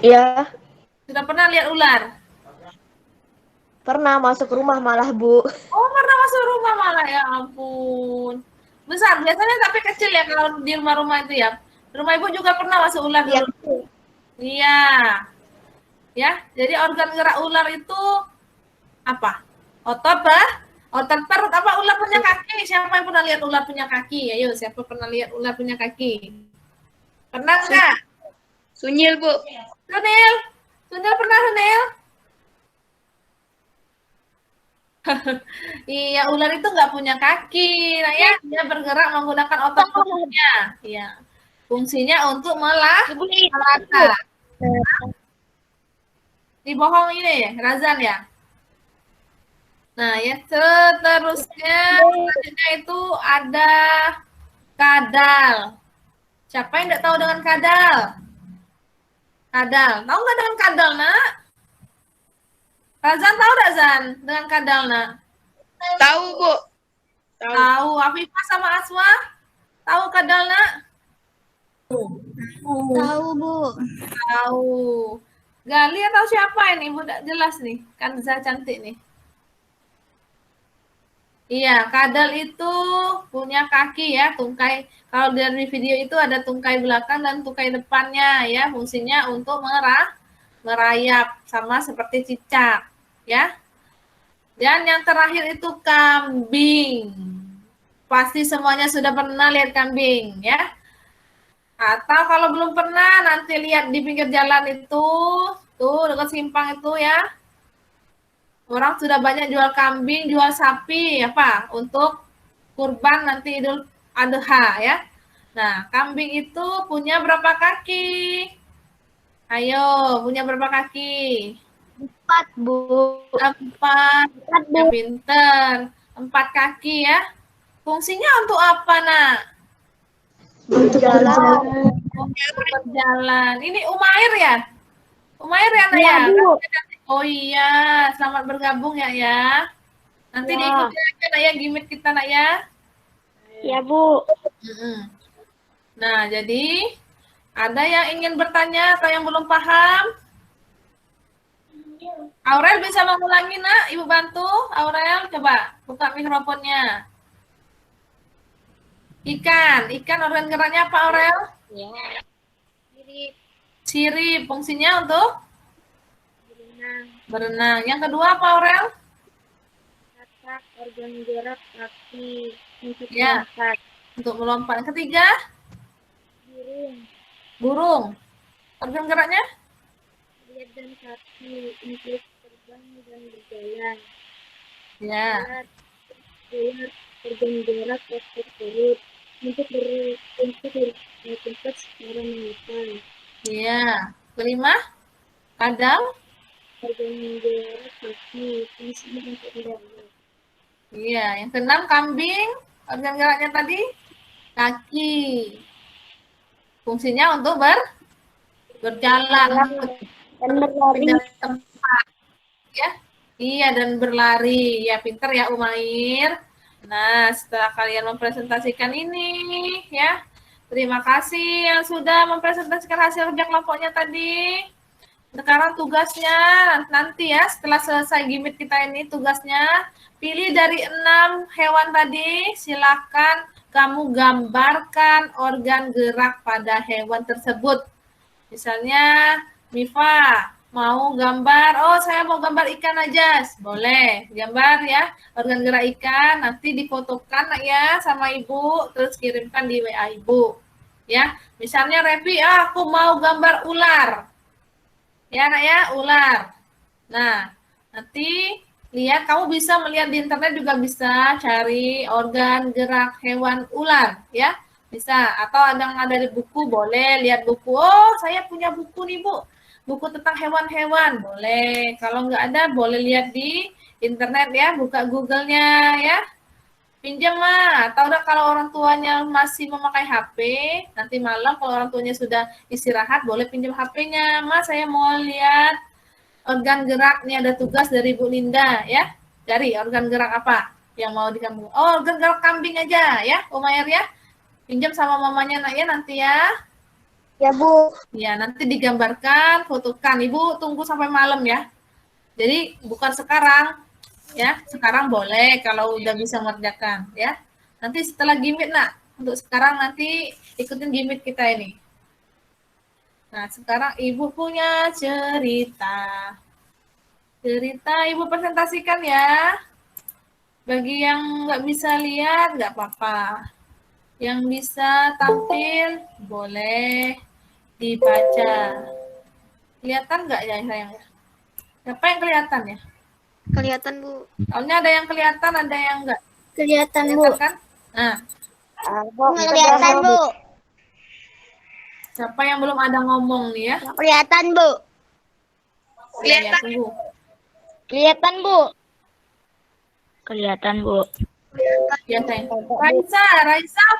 Iya. Sudah pernah lihat ular? Pernah masuk rumah malah, Bu. Oh, pernah masuk rumah malah, ya ampun. Besar, biasanya tapi kecil ya kalau di rumah-rumah itu ya. Di rumah Ibu juga pernah masuk ular dulu. Iya. Ya, jadi organ gerak ular itu apa? Otot otot perut. Apa ular punya kaki? Siapa yang pernah lihat ular punya kaki? Ayo, siapa pernah lihat ular punya kaki? Pernah enggak? Sunyil, Bu. Sunil? Sunil pernah, Sunil? Iya, ular itu nggak punya kaki. Nah ya, dia bergerak menggunakan otot perutnya. Iya. Fungsinya untuk melata. Dibohong ini ya, Razan ya. Nah, ya seterusnya selanjutnya itu ada kadal. Siapa yang tidak tahu dengan kadal? Kadal. Tahu nggak dengan kadal, Nak? Razan tahu nggak, Zan, dengan kadal, Nak? Tahu, Bu. Tahu. Afifah sama Aswa? Tahu kadal, Nak? Tahu, Bu. Tahu. Gali atau siapa ini? Bu, tidak jelas nih. Kanza cantik nih. Iya, kadal itu punya kaki ya, tungkai. Kalau dari video itu ada tungkai belakang dan tungkai depannya ya, fungsinya untuk merayap sama seperti cicak ya. Dan yang terakhir itu kambing. Pasti semuanya sudah pernah lihat kambing ya. Atau kalau belum pernah nanti lihat di pinggir jalan itu, tuh dekat simpang itu ya. Orang sudah banyak jual kambing, jual sapi apa untuk kurban nanti Idul Adha ya. Nah, kambing itu punya berapa kaki? Ayo, punya berapa kaki? 4, Bu. 4. Ya, pinter. 4 kaki ya. Fungsinya untuk apa, Nak? Berjalan. Untuk berjalan. Ini Umair ya? Umair ya, Nak ya? Oh iya, selamat bergabung ya. Nanti diikuti aja, Nak ya, gimmick kita, Nak ya. Ya, Bu. Nah, jadi ada yang ingin bertanya atau yang belum paham? Aurel bisa mengulangi, Nak? Ibu bantu. Aurel, coba buka mikrofonnya. Ikan organ geraknya apa, Aurel? Ya. Sirip, fungsinya untuk berenang. Yang kedua apa, Aurel? Katak, organ gerak kaki untuk Ya. melompat. Untuk melompat. Yang ketiga? Burung. Organ geraknya? Lihat dan kaki untuk terbang dan berjalan. Ya. Ular organ gerak otot perut untuk bertempat secara menyebar. Ya. Kelima, kadang. Iya. Yang keenam, kambing. Organ geraknya tadi kaki. Fungsinya untuk berjalan, pindah tempat. Ya. Iya, dan berlari. Ya, pinter ya Umair. Nah, setelah kalian mempresentasikan ini, ya, terima kasih yang sudah mempresentasikan hasil kerja kelompoknya tadi. Sekarang tugasnya nanti ya, setelah selesai gimmick kita ini, tugasnya pilih dari 6 hewan tadi, silakan kamu gambarkan organ gerak pada hewan tersebut. Misalnya, Mifa mau gambar, oh saya mau gambar ikan aja, boleh gambar ya organ gerak ikan, nanti difotokan ya sama ibu, terus kirimkan di WA ibu. Ya, misalnya Revi, aku mau gambar ular, ya nak ya, ular. Nah, nanti lihat, kamu bisa melihat di internet juga bisa cari organ gerak hewan ular, ya. Bisa, atau ada di buku, boleh lihat buku. Oh, saya punya buku nih, Bu. Buku tentang hewan-hewan, boleh. Kalau nggak ada, boleh lihat di internet ya, buka Google-nya ya. Pinjam mah, atau udah kalau orang tuanya masih memakai HP, nanti malam kalau orang tuanya sudah istirahat, boleh pinjam HP-nya. Mas, saya mau lihat organ gerak, nih ada tugas dari Bu Linda ya. Cari organ gerak apa yang mau dikambing. Oh, organ gerak kambing aja ya, Umair ya. Pinjam sama mamanya nak ya nanti ya. Ya, Bu. Ya, nanti digambarkan, fotokan. Ibu tunggu sampai malam ya. Jadi bukan sekarang ya. Sekarang boleh kalau udah bisa mengerjakan ya. Nanti setelah gimmick nak. Untuk sekarang nanti ikutin gimmick kita ini. Nah, sekarang Ibu punya cerita. Cerita Ibu presentasikan ya. Bagi yang nggak bisa lihat, nggak apa-apa. Yang bisa tampil, boleh dibaca. Kelihatan nggak ya sayang? Siapa yang kelihatan ya? Kelihatan, Bu. Soalnya ada yang kelihatan, ada yang nggak. Kelihatan, Bu. Kelihatan kan? Nah, Kelihatan, Bu. siapa yang belum ada ngomong nih ya? Kelihatan, Bu. Ya, tunggu. Kelihatan, Bu. Kelihatan, Bu. Ya, sayang. Raisa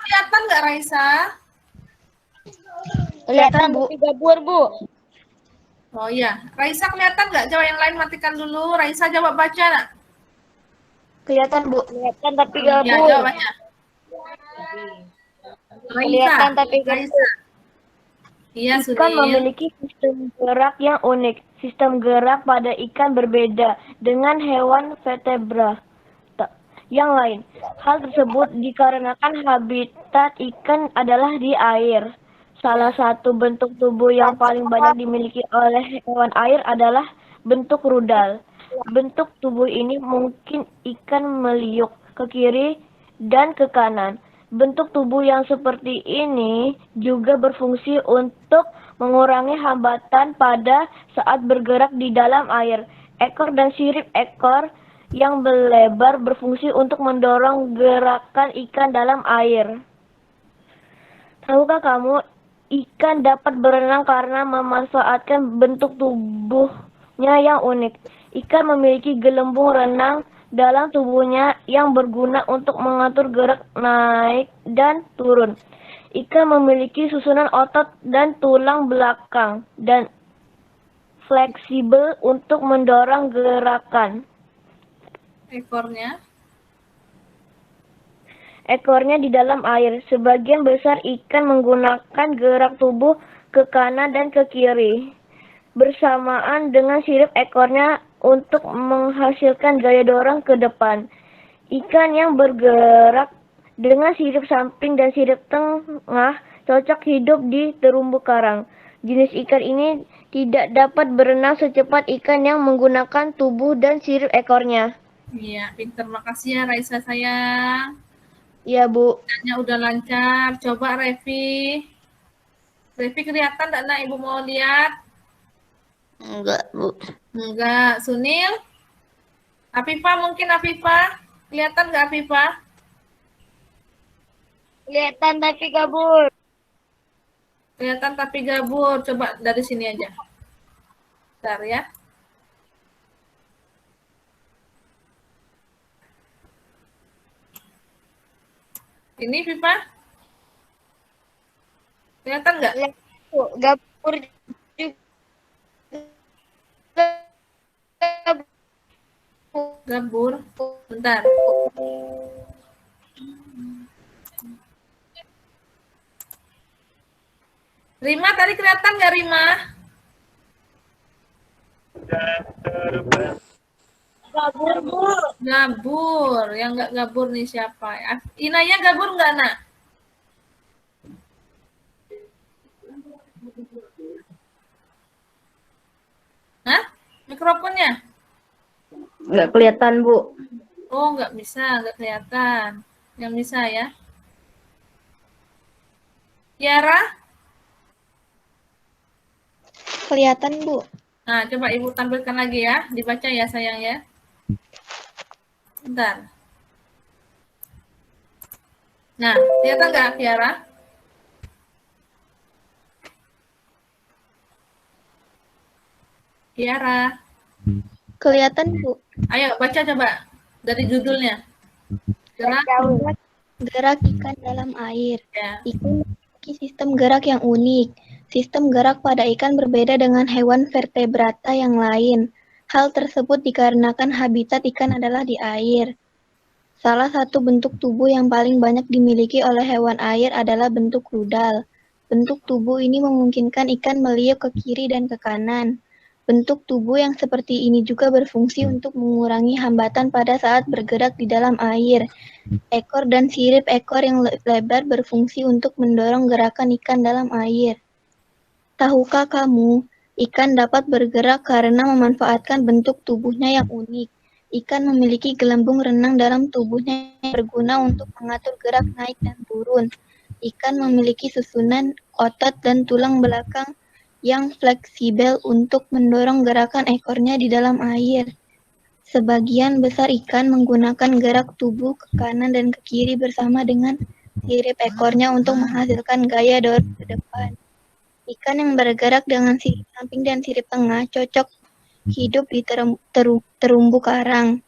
kelihatan nggak Raisa? Kelihatan, Bu. Gabur, Bu. Oh iya, Raisa kelihatan nggak? Coba yang lain matikan dulu. Raisa coba baca nak. Kelihatan, Bu. Kelihatan tapi Ya, gabur. coba baca. Kelihatan tapi Raisa. Iya, Ikan Sunil. memiliki sistem gerak yang unik. Sistem gerak pada ikan berbeda dengan hewan vertebra yang lain. Hal tersebut dikarenakan habitat ikan adalah di air. Salah satu bentuk tubuh yang paling banyak dimiliki oleh hewan air adalah bentuk rudal. Bentuk tubuh ini mungkin ikan meliuk ke kiri dan ke kanan. Bentuk tubuh yang seperti ini juga berfungsi untuk mengurangi hambatan pada saat bergerak di dalam air. Ekor dan sirip ekor yang berlebar berfungsi untuk mendorong gerakan ikan dalam air. Tahukah kamu, ikan dapat berenang karena memanfaatkan bentuk tubuhnya yang unik. Ikan memiliki gelembung renang dalam tubuhnya yang berguna untuk mengatur gerak naik dan turun. Ikan memiliki susunan otot dan tulang belakang dan fleksibel untuk mendorong gerakan. Ekornya di dalam air. Sebagian besar ikan menggunakan gerak tubuh ke kanan dan ke kiri bersamaan dengan sirip ekornya untuk menghasilkan gaya dorong ke depan. Ikan yang bergerak dengan sirip samping dan sirip tengah cocok hidup di terumbu karang. Jenis ikan ini tidak dapat berenang secepat ikan yang menggunakan tubuh dan sirip ekornya. Iya, pinter. Makasih ya Raisa sayang. Iya, Bu. Tanya udah lancar. Coba Revi. Revi kelihatan enggak nak Ibu mau lihat? Enggak, Bu. Enggak. Sunil? Afifah mungkin Afifah? Kelihatan enggak Afifah? Kelihatan tapi gabur. Kelihatan tapi gabur. Coba dari sini aja. Bentar ya. Ini Viva? Kelihatan nggak? Gabur juga. Gabur. Bentar. Rima tadi kelihatan nggak Rima? Gabur, Bu. Gabur. Yang nggak gabur nih siapa? Inaya gabur nggak, Nak? Hah? Mikrofonnya? Nggak kelihatan, Bu. Oh, nggak bisa, nggak kelihatan. Yang bisa ya. Tiara? Kelihatan, Bu. Nah, coba Ibu tampilkan lagi ya. Dibaca ya, sayang ya. Bentar. Nah, kelihatan nggak, Tiara? Tiara. Kelihatan, Bu. Ayo, baca coba. Dari judulnya. Gerak. Gerak ikan dalam air. Ya. Ikan memiliki sistem gerak yang unik. Sistem gerak pada ikan berbeda dengan hewan vertebrata yang lain. Hal tersebut dikarenakan habitat ikan adalah di air. Salah satu bentuk tubuh yang paling banyak dimiliki oleh hewan air adalah bentuk rudal. Bentuk tubuh ini memungkinkan ikan meliuk ke kiri dan ke kanan. Bentuk tubuh yang seperti ini juga berfungsi untuk mengurangi hambatan pada saat bergerak di dalam air. Ekor dan sirip ekor yang lebar berfungsi untuk mendorong gerakan ikan dalam air. Tahukah kamu, ikan dapat bergerak karena memanfaatkan bentuk tubuhnya yang unik. Ikan memiliki gelembung renang dalam tubuhnya yang berguna untuk mengatur gerak naik dan turun. Ikan memiliki susunan otot dan tulang belakang yang fleksibel untuk mendorong gerakan ekornya di dalam air. Sebagian besar ikan menggunakan gerak tubuh ke kanan dan ke kiri bersama dengan sirip ekornya untuk menghasilkan gaya dorong ke depan. Ikan yang bergerak dengan sirip samping dan sirip tengah cocok hidup di terumbu karang.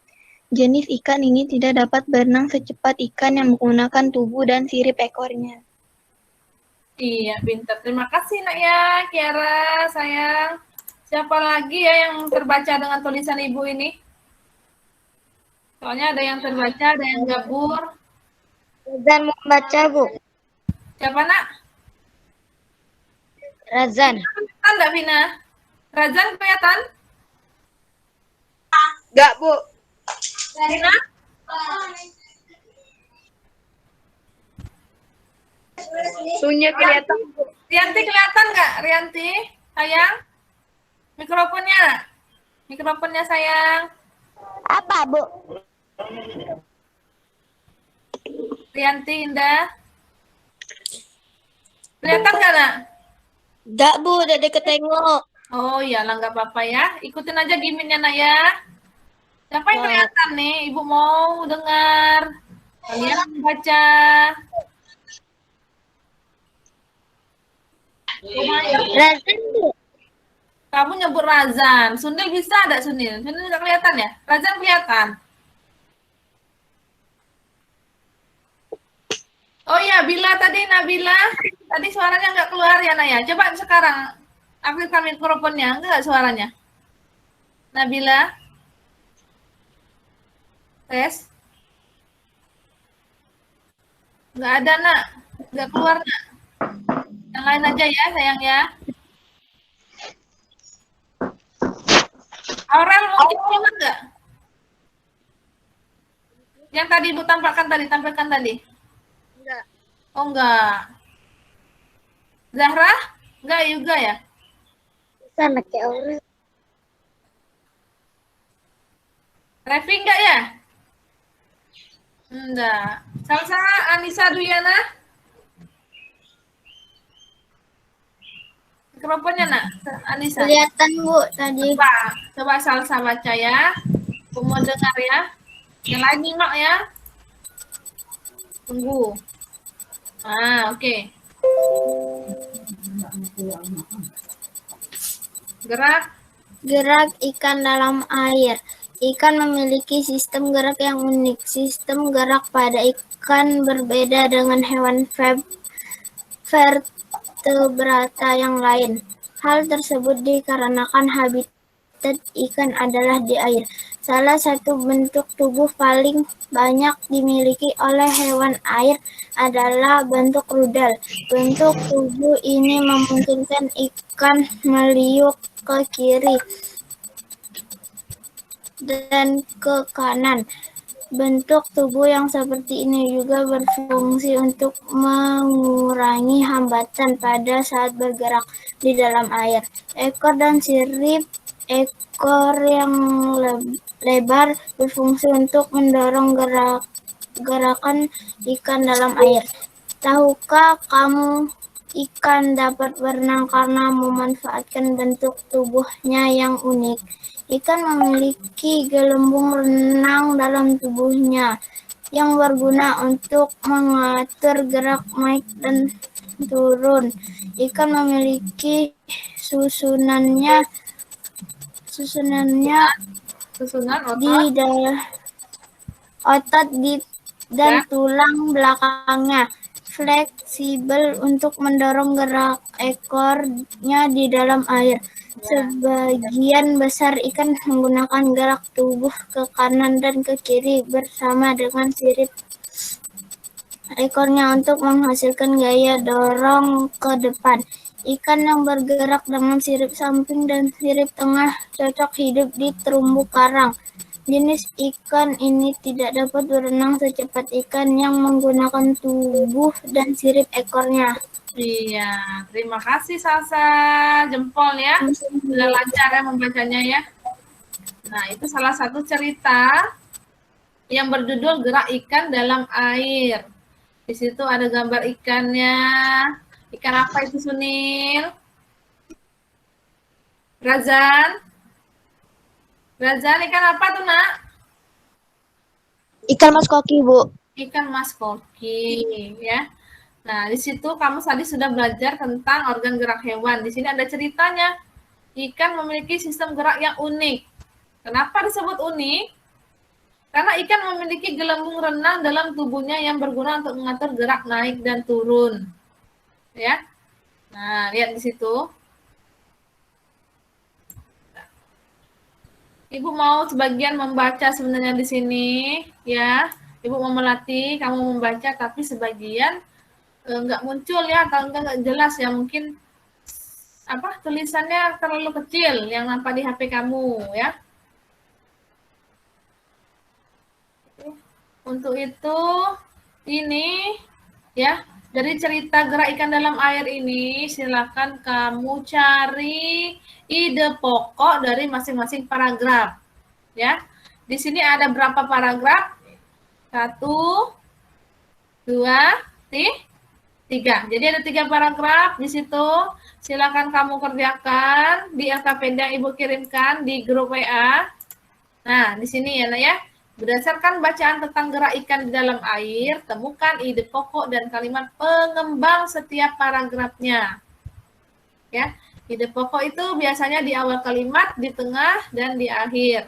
Jenis ikan ini tidak dapat berenang secepat ikan yang menggunakan tubuh dan sirip ekornya. Iya, pintar. Terima kasih, Nak ya, Kiara, sayang. Siapa lagi ya yang terbaca dengan tulisan Ibu ini? Soalnya ada yang terbaca, ada yang gabur. Razan mau baca, Bu. Siapa, Nak? Razan. Kelihatan nggak, Vina? Razan kelihatan? Enggak, Bu. Vina? Sunyi kelihatan. Rianti kelihatan nggak? Rianti, sayang? Mikrofonnya? Mikrofonnya, sayang. Apa, Bu? Rianti, Indah. Kelihatan nggak, Nak? Enggak, Bu. Udah deket tengok. Oh iyalah, nggak apa-apa ya. Ikutin aja gimmicknya, Nak ya. Siapa yang kelihatan nih? Ibu mau dengar. Kalian baca. Razan, Bu. Kamu nyebut Razan. Sunil bisa ada Sunil? Sunil nggak kelihatan ya? Razan kelihatan. Oh iya, Bila tadi, Nabila. Tadi suaranya nggak keluar ya, Naya. Coba sekarang aktifkan mikrofonnya. Enggak suaranya? Nabila. Tes. Nggak ada, Nak. Nggak keluar, Nak. Yang lain aja ya, sayang ya. Aurel mungkin keluar nggak? Yang tadi Ibu tampilkan tadi. Enggak. Oh, enggak. Zahra? Enggak juga ya? Sana ke Aurel. Revi enggak ya? Enggak. Salsa, Anissa, Duyana? Mikrofonnya, Nak. Anissa. Kelihatan, Bu, tadi. Coba Salsa baca ya. Aku mau dengar ya. Yang lain nyimak ya. Tunggu. Oke. Gerak. Gerak ikan dalam air. Ikan memiliki sistem gerak yang unik. Sistem gerak pada ikan berbeda dengan hewan vertebrata yang lain. Hal tersebut dikarenakan habitat ikan adalah di air. Salah satu bentuk tubuh paling banyak dimiliki oleh hewan air adalah bentuk rudal. Bentuk tubuh ini memungkinkan ikan meliuk ke kiri dan ke kanan. Bentuk tubuh yang seperti ini juga berfungsi untuk mengurangi hambatan pada saat bergerak di dalam air. Ekor dan sirip ekor yang lebar berfungsi untuk mendorong gerakan ikan dalam air. Tahukah kamu ikan dapat berenang karena memanfaatkan bentuk tubuhnya yang unik? Ikan memiliki gelembung renang dalam tubuhnya yang berguna untuk mengatur gerak naik dan turun. Ikan memiliki susunannya Susunan di otot dan tulang belakangnya fleksibel untuk mendorong gerak ekornya di dalam air. Sebagian besar ikan menggunakan gerak tubuh ke kanan dan ke kiri bersama dengan sirip ekornya untuk menghasilkan gaya dorong ke depan. Ikan yang bergerak dengan sirip samping dan sirip tengah cocok hidup di terumbu karang. Jenis ikan ini tidak dapat berenang secepat ikan yang menggunakan tubuh dan sirip ekornya. Iya, terima kasih Salsa. Jempol ya. Sudah lancar ya membacanya ya. Nah, itu salah satu cerita yang berjudul Gerak Ikan dalam Air. Di situ ada gambar ikannya. Ikan apa itu, Sunil? Razan? Razan, ikan apa tuh, Nak? Ikan mas koki, Bu. Ikan mas koki, ya. Nah, di situ kamu tadi sudah belajar tentang organ gerak hewan. Di sini ada ceritanya. Ikan memiliki sistem gerak yang unik. Kenapa disebut unik? Karena ikan memiliki gelembung renang dalam tubuhnya yang berguna untuk mengatur gerak naik dan turun. Ya. Nah, lihat di situ. Ibu mau sebagian membaca sebenarnya di sini, ya. Ibu mau melatih kamu membaca, tapi sebagian nggak muncul ya, atau nggak jelas ya, mungkin apa tulisannya terlalu kecil yang nampak di HP kamu ya. Untuk itu ini ya, dari cerita gerak ikan dalam air ini silakan kamu cari ide pokok dari masing-masing paragraf ya. Di sini ada berapa paragraf? 1, 2, 3. Jadi ada 3 paragraf di situ. Silakan kamu kerjakan di LKPD yang Ibu kirimkan di grup WA. Nah, di sini ya, Nak ya. Berdasarkan bacaan tentang gerak ikan di dalam air, temukan ide pokok dan kalimat pengembang setiap paragrafnya. Ya, ide pokok itu biasanya di awal kalimat, di tengah, dan di akhir.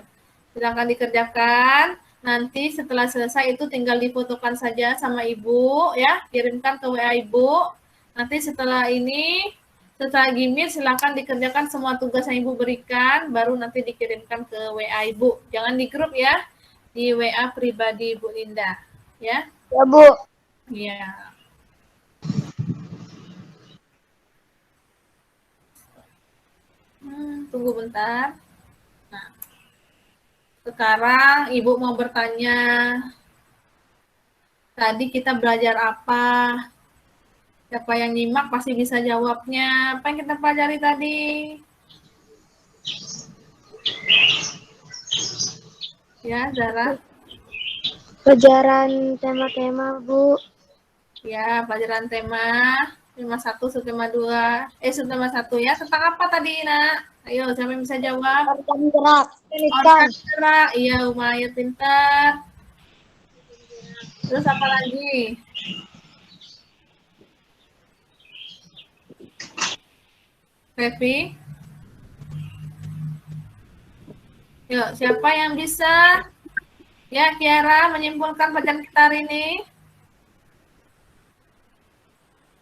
Silakan dikerjakan. Nanti setelah selesai itu tinggal difotokan saja sama Ibu ya, kirimkan ke WA Ibu. Nanti setelah ini, setelah gimir silakan dikerjakan semua tugas yang Ibu berikan, baru nanti dikirimkan ke WA Ibu. Jangan di grup ya, di WA pribadi Bu Linda ya. Ya, Bu. Iya. Tunggu bentar. Nah. Sekarang Ibu mau bertanya, tadi kita belajar apa? Siapa yang nyimak pasti bisa jawabnya. Apa yang kita pelajari tadi? Ya, Zara? Pelajaran tema-tema, Bu. Ya, pelajaran tema 51, subtema 2. Subtema 1 ya. Tentang apa tadi, Nak? Ayo, siapa yang bisa jawab? Organ gerak. Organ gerak. Iya, Umaya pintar. Terus apa lagi? Revi? Yuk, siapa yang bisa? Ya, Kiara menyimpulkan pelajaran kita hari ini.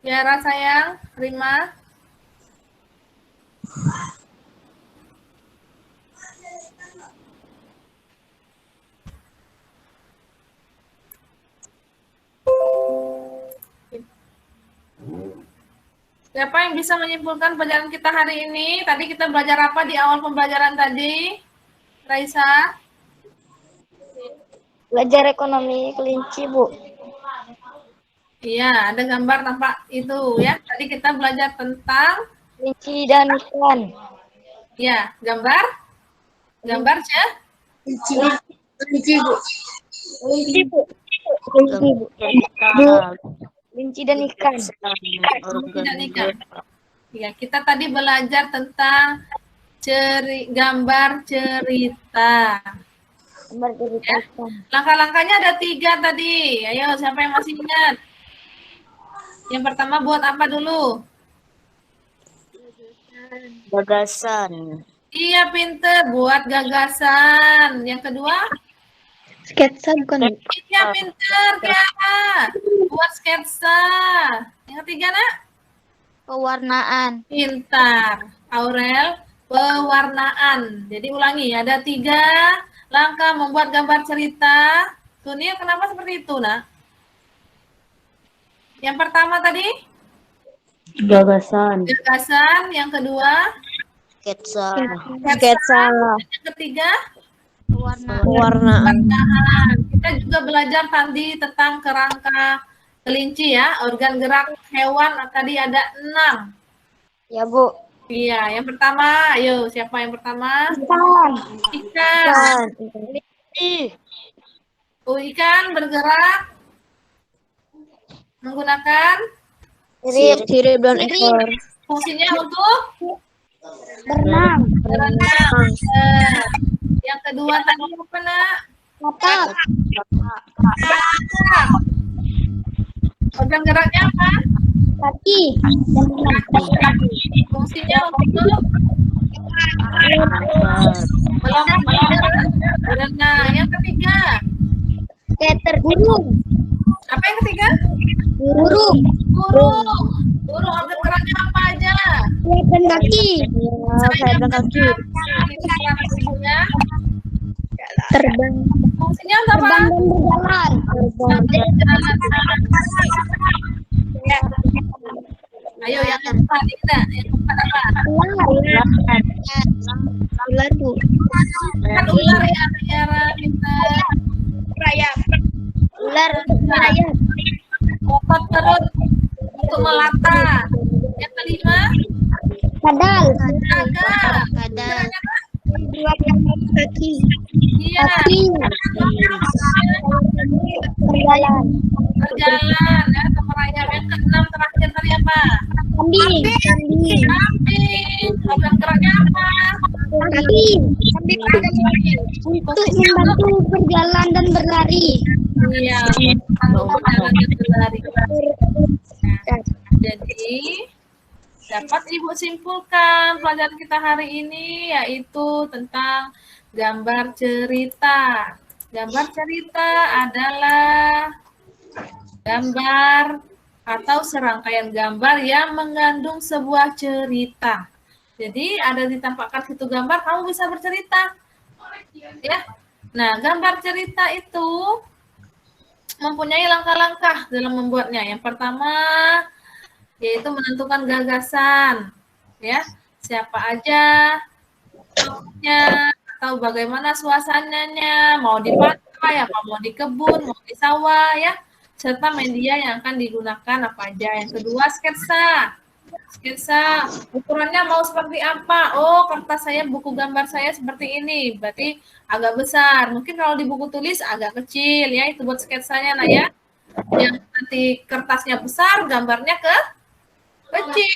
Kiara sayang, Rima. Siapa yang bisa menyimpulkan pelajaran kita hari ini? Tadi kita belajar apa di awal pembelajaran tadi? Raisa? Belajar ekonomi kelinci, Bu. Iya, ada gambar nampak itu ya. Tadi kita belajar tentang Kelinci dan ikan. ya, gambar? Gambar, Cah? Kelinci, Bu. Kelinci, Bu. Kelinci, Bu. Kelinci dan ikan. Tidak nikah. Ya, kita tadi belajar tentang gambar cerita. Gambar cerita ikan. Langkah-langkahnya ada 3 tadi. Ayo, siapa yang masih ingat? Yang pertama buat apa dulu? Gagasan. Iya, pinter. Buat gagasan. Yang kedua? Sketsa bukan, Bu? Iya, pinter, Kiara. Buat sketsa. Yang ketiga, Nak? Pewarnaan. Pintar. Aurel, pewarnaan. Jadi ulangi, ada 3 langkah membuat gambar cerita. Sunil, kenapa seperti itu, Nak? Yang pertama tadi? Gagasan. Gagasan. Yang kedua? Sketsa. Sketsa. Yang ketiga? Pewarnaan. Pewarnaan. Kita juga belajar tadi tentang kerangka kelinci ya, organ gerak hewan tadi ada 6. Ya, Bu. Iya, yang pertama, ayo siapa yang pertama? Ikan. Ikan. Ih. Ikan bergerak menggunakan Sirip dan ekor. fungsinya untuk Berenang. berenang. Yang kedua tadi apa, Nak? Katak. Organ geraknya apa? Kaki. Fungsinya untuk berenang. Yang ketiga, Skater. Burung. apa yang ketiga? Burung. Burung. Burung organ geraknya apa aja? Dan kaki. Sayap dan kaki. Ibunya. Terbang. Fungsinya untuk apa? Berjalan. Ya. Ayo yang keempat, Dinda. Yang keempat apa? Ular, Bu. Kan ular ya, Tiara, pintar. Rayap. Ular. Rayap. Otot perut untuk melata. Yang kelima, Kadal. naga. Kadal. Geraknya apa? Kaki. Iya. Berjalan. Berjalan ya, atau merayap. Yang keenam terakhir tadi apa? Kambing. Kambing. Kambing. Organ geraknya apa? Kambing. Kambing ada kambing. Untuk membantu berjalan dan berlari. Iya, untuk berjalan dan berlari. Nah, jadi dapat Ibu simpulkan pelajaran kita hari ini yaitu tentang gambar cerita. Gambar cerita adalah gambar atau serangkaian gambar yang mengandung sebuah cerita. Jadi ada ditampakkan situ gambar, kamu bisa bercerita. Ya. Nah, gambar cerita itu mempunyai langkah-langkah dalam membuatnya. Yang pertama yaitu menentukan gagasan, ya, siapa aja tokohnya atau bagaimana suasananya, mau di pantai, apa mau di kebun, mau di sawah, ya, serta media yang akan digunakan apa aja. Yang kedua sketsa, sketsa ukurannya mau seperti apa? Oh, kertas saya, buku gambar saya seperti ini, berarti agak besar. Mungkin kalau di buku tulis agak kecil, ya, itu buat sketsanya, nah ya. Yang nanti kertasnya besar, gambarnya kecil.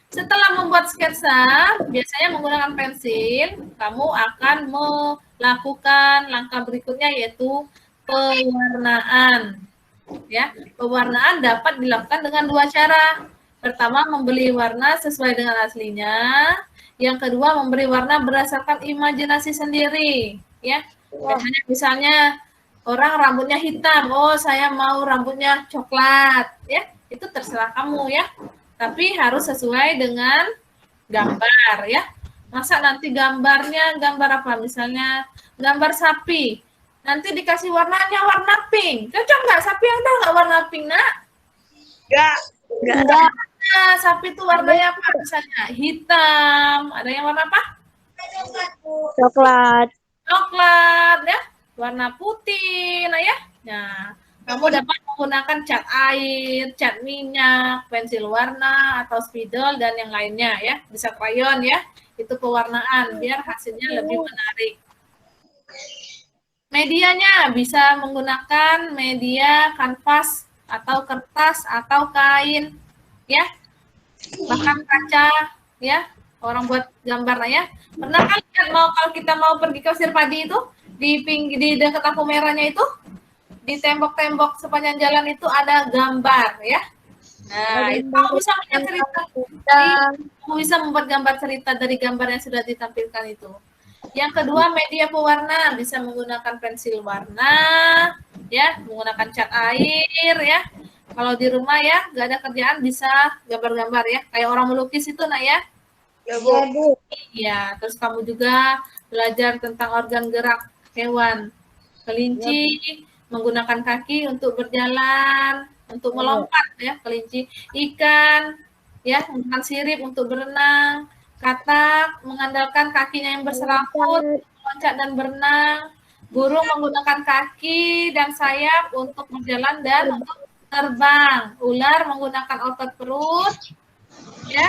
Setelah membuat sketsa, biasanya menggunakan pensil, kamu akan melakukan langkah berikutnya yaitu pewarnaan. Ya, pewarnaan dapat dilakukan dengan 2 cara. Pertama, membeli warna sesuai dengan aslinya. Yang kedua, memberi warna berdasarkan imajinasi sendiri, ya. Biasanya misalnya orang rambutnya hitam, oh saya mau rambutnya coklat, ya. Itu terserah kamu, ya. Tapi harus sesuai dengan gambar, ya. Masa nanti gambarnya gambar apa? Misalnya gambar sapi. Nanti dikasih warnanya warna pink. Cocok nggak? Sapi ada nggak warna pink, nak? Enggak. Nah, sapi itu warnanya apa? Misalnya hitam. Ada yang warna apa? Coklat. Coklat, ya. Warna putih, nah ya. Nah, kamu dapat menggunakan cat air, cat minyak, pensil warna, atau spidol, dan yang lainnya, ya. Bisa krayon, ya. Itu pewarnaan, biar hasilnya lebih menarik. Medianya bisa menggunakan media kanvas, atau kertas, atau kain, ya, bahkan kaca, ya, orang buat gambar, ya. Pernah kan lihat kalau kita mau pergi ke pasir padi itu di dekat lampu merahnya itu, di tembok-tembok sepanjang jalan itu ada gambar, ya. Nah, itu kamu bisa punya cerita, kamu bisa membuat gambar cerita dari gambar yang sudah ditampilkan itu. Yang kedua, media pewarna, bisa menggunakan pensil warna, ya, menggunakan cat air, ya. Kalau di rumah ya, nggak ada kerjaan bisa gambar-gambar ya, kayak orang melukis itu, nak ya. Ya, Bu. Iya, terus kamu juga belajar tentang organ gerak hewan. Kelinci menggunakan kaki untuk berjalan, untuk melompat ya, kelinci. Ikan ya, menggunakan sirip untuk berenang. Katak mengandalkan kakinya yang berserabut, meloncat dan berenang. Burung menggunakan kaki dan sayap untuk berjalan dan untuk terbang. Ular menggunakan otot perut ya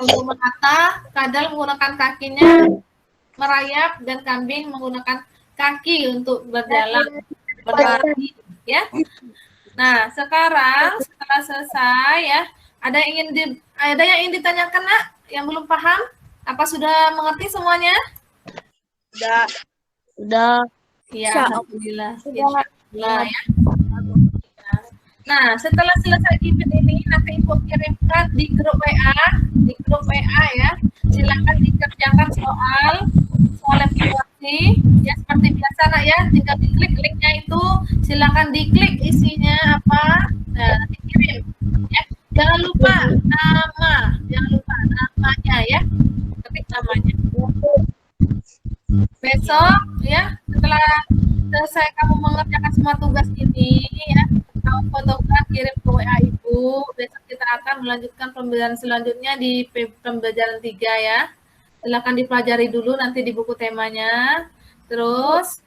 untuk menata. Kadal menggunakan kakinya merayap, dan kambing menggunakan kaki untuk berjalan, berlari ya. Nah, sekarang setelah selesai ya, ada yang ingin ditanyakan, nak, yang belum paham? Apa sudah mengerti semuanya? Udah. Ya, alhamdulillah. Insyaallah ya. Nah, setelah selesai event ini, nanti Ibu kirimkan di grup WA ya. Silakan dikerjakan soal evaluasi ya, seperti biasa, nak ya. Tinggal diklik linknya itu, silakan diklik isinya apa. Nah, nanti kirim ya. Jangan lupa namanya ya. Ketik namanya. Besok ya, setelah selesai kamu mengerjakan semua tugas ini ya, kamu fotokan, kirim ke WA Ibu. Besok kita akan melanjutkan pembelajaran selanjutnya di pembelajaran 3 ya. Silakan dipelajari dulu nanti di buku temanya. Terus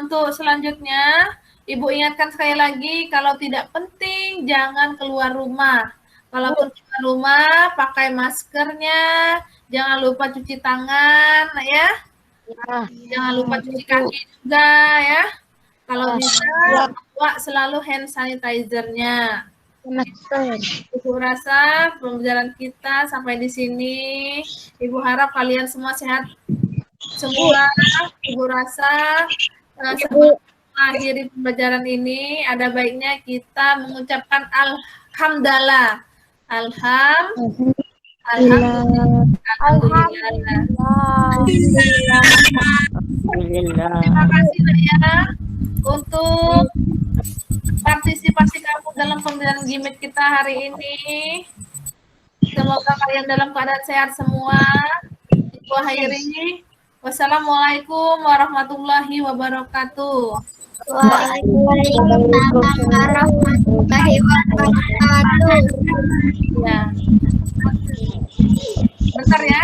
untuk selanjutnya, Ibu ingatkan sekali lagi, kalau tidak penting jangan keluar rumah. Kalaupun keluar rumah, pakai maskernya, jangan lupa cuci tangan ya. Jangan lupa cuci kaki juga ya. Kalau bisa bawa selalu hand sanitizer-nya. Ibu rasa pembelajaran kita sampai di sini. Ibu harap kalian semua sehat semua. Ibu rasa sebelum mengakhiri pembelajaran ini, ada baiknya kita mengucapkan alhamdulillah. Terima kasih ya untuk partisipasi kamu dalam pembelajaran gimmick kita hari ini. Semoga kalian dalam keadaan sehat semua. Ibu akhiri. Wassalamualaikum warahmatullahi wabarakatuh. Waalaikumsalam warahmatullahi wabarakatuh. Ya. Bentar ya.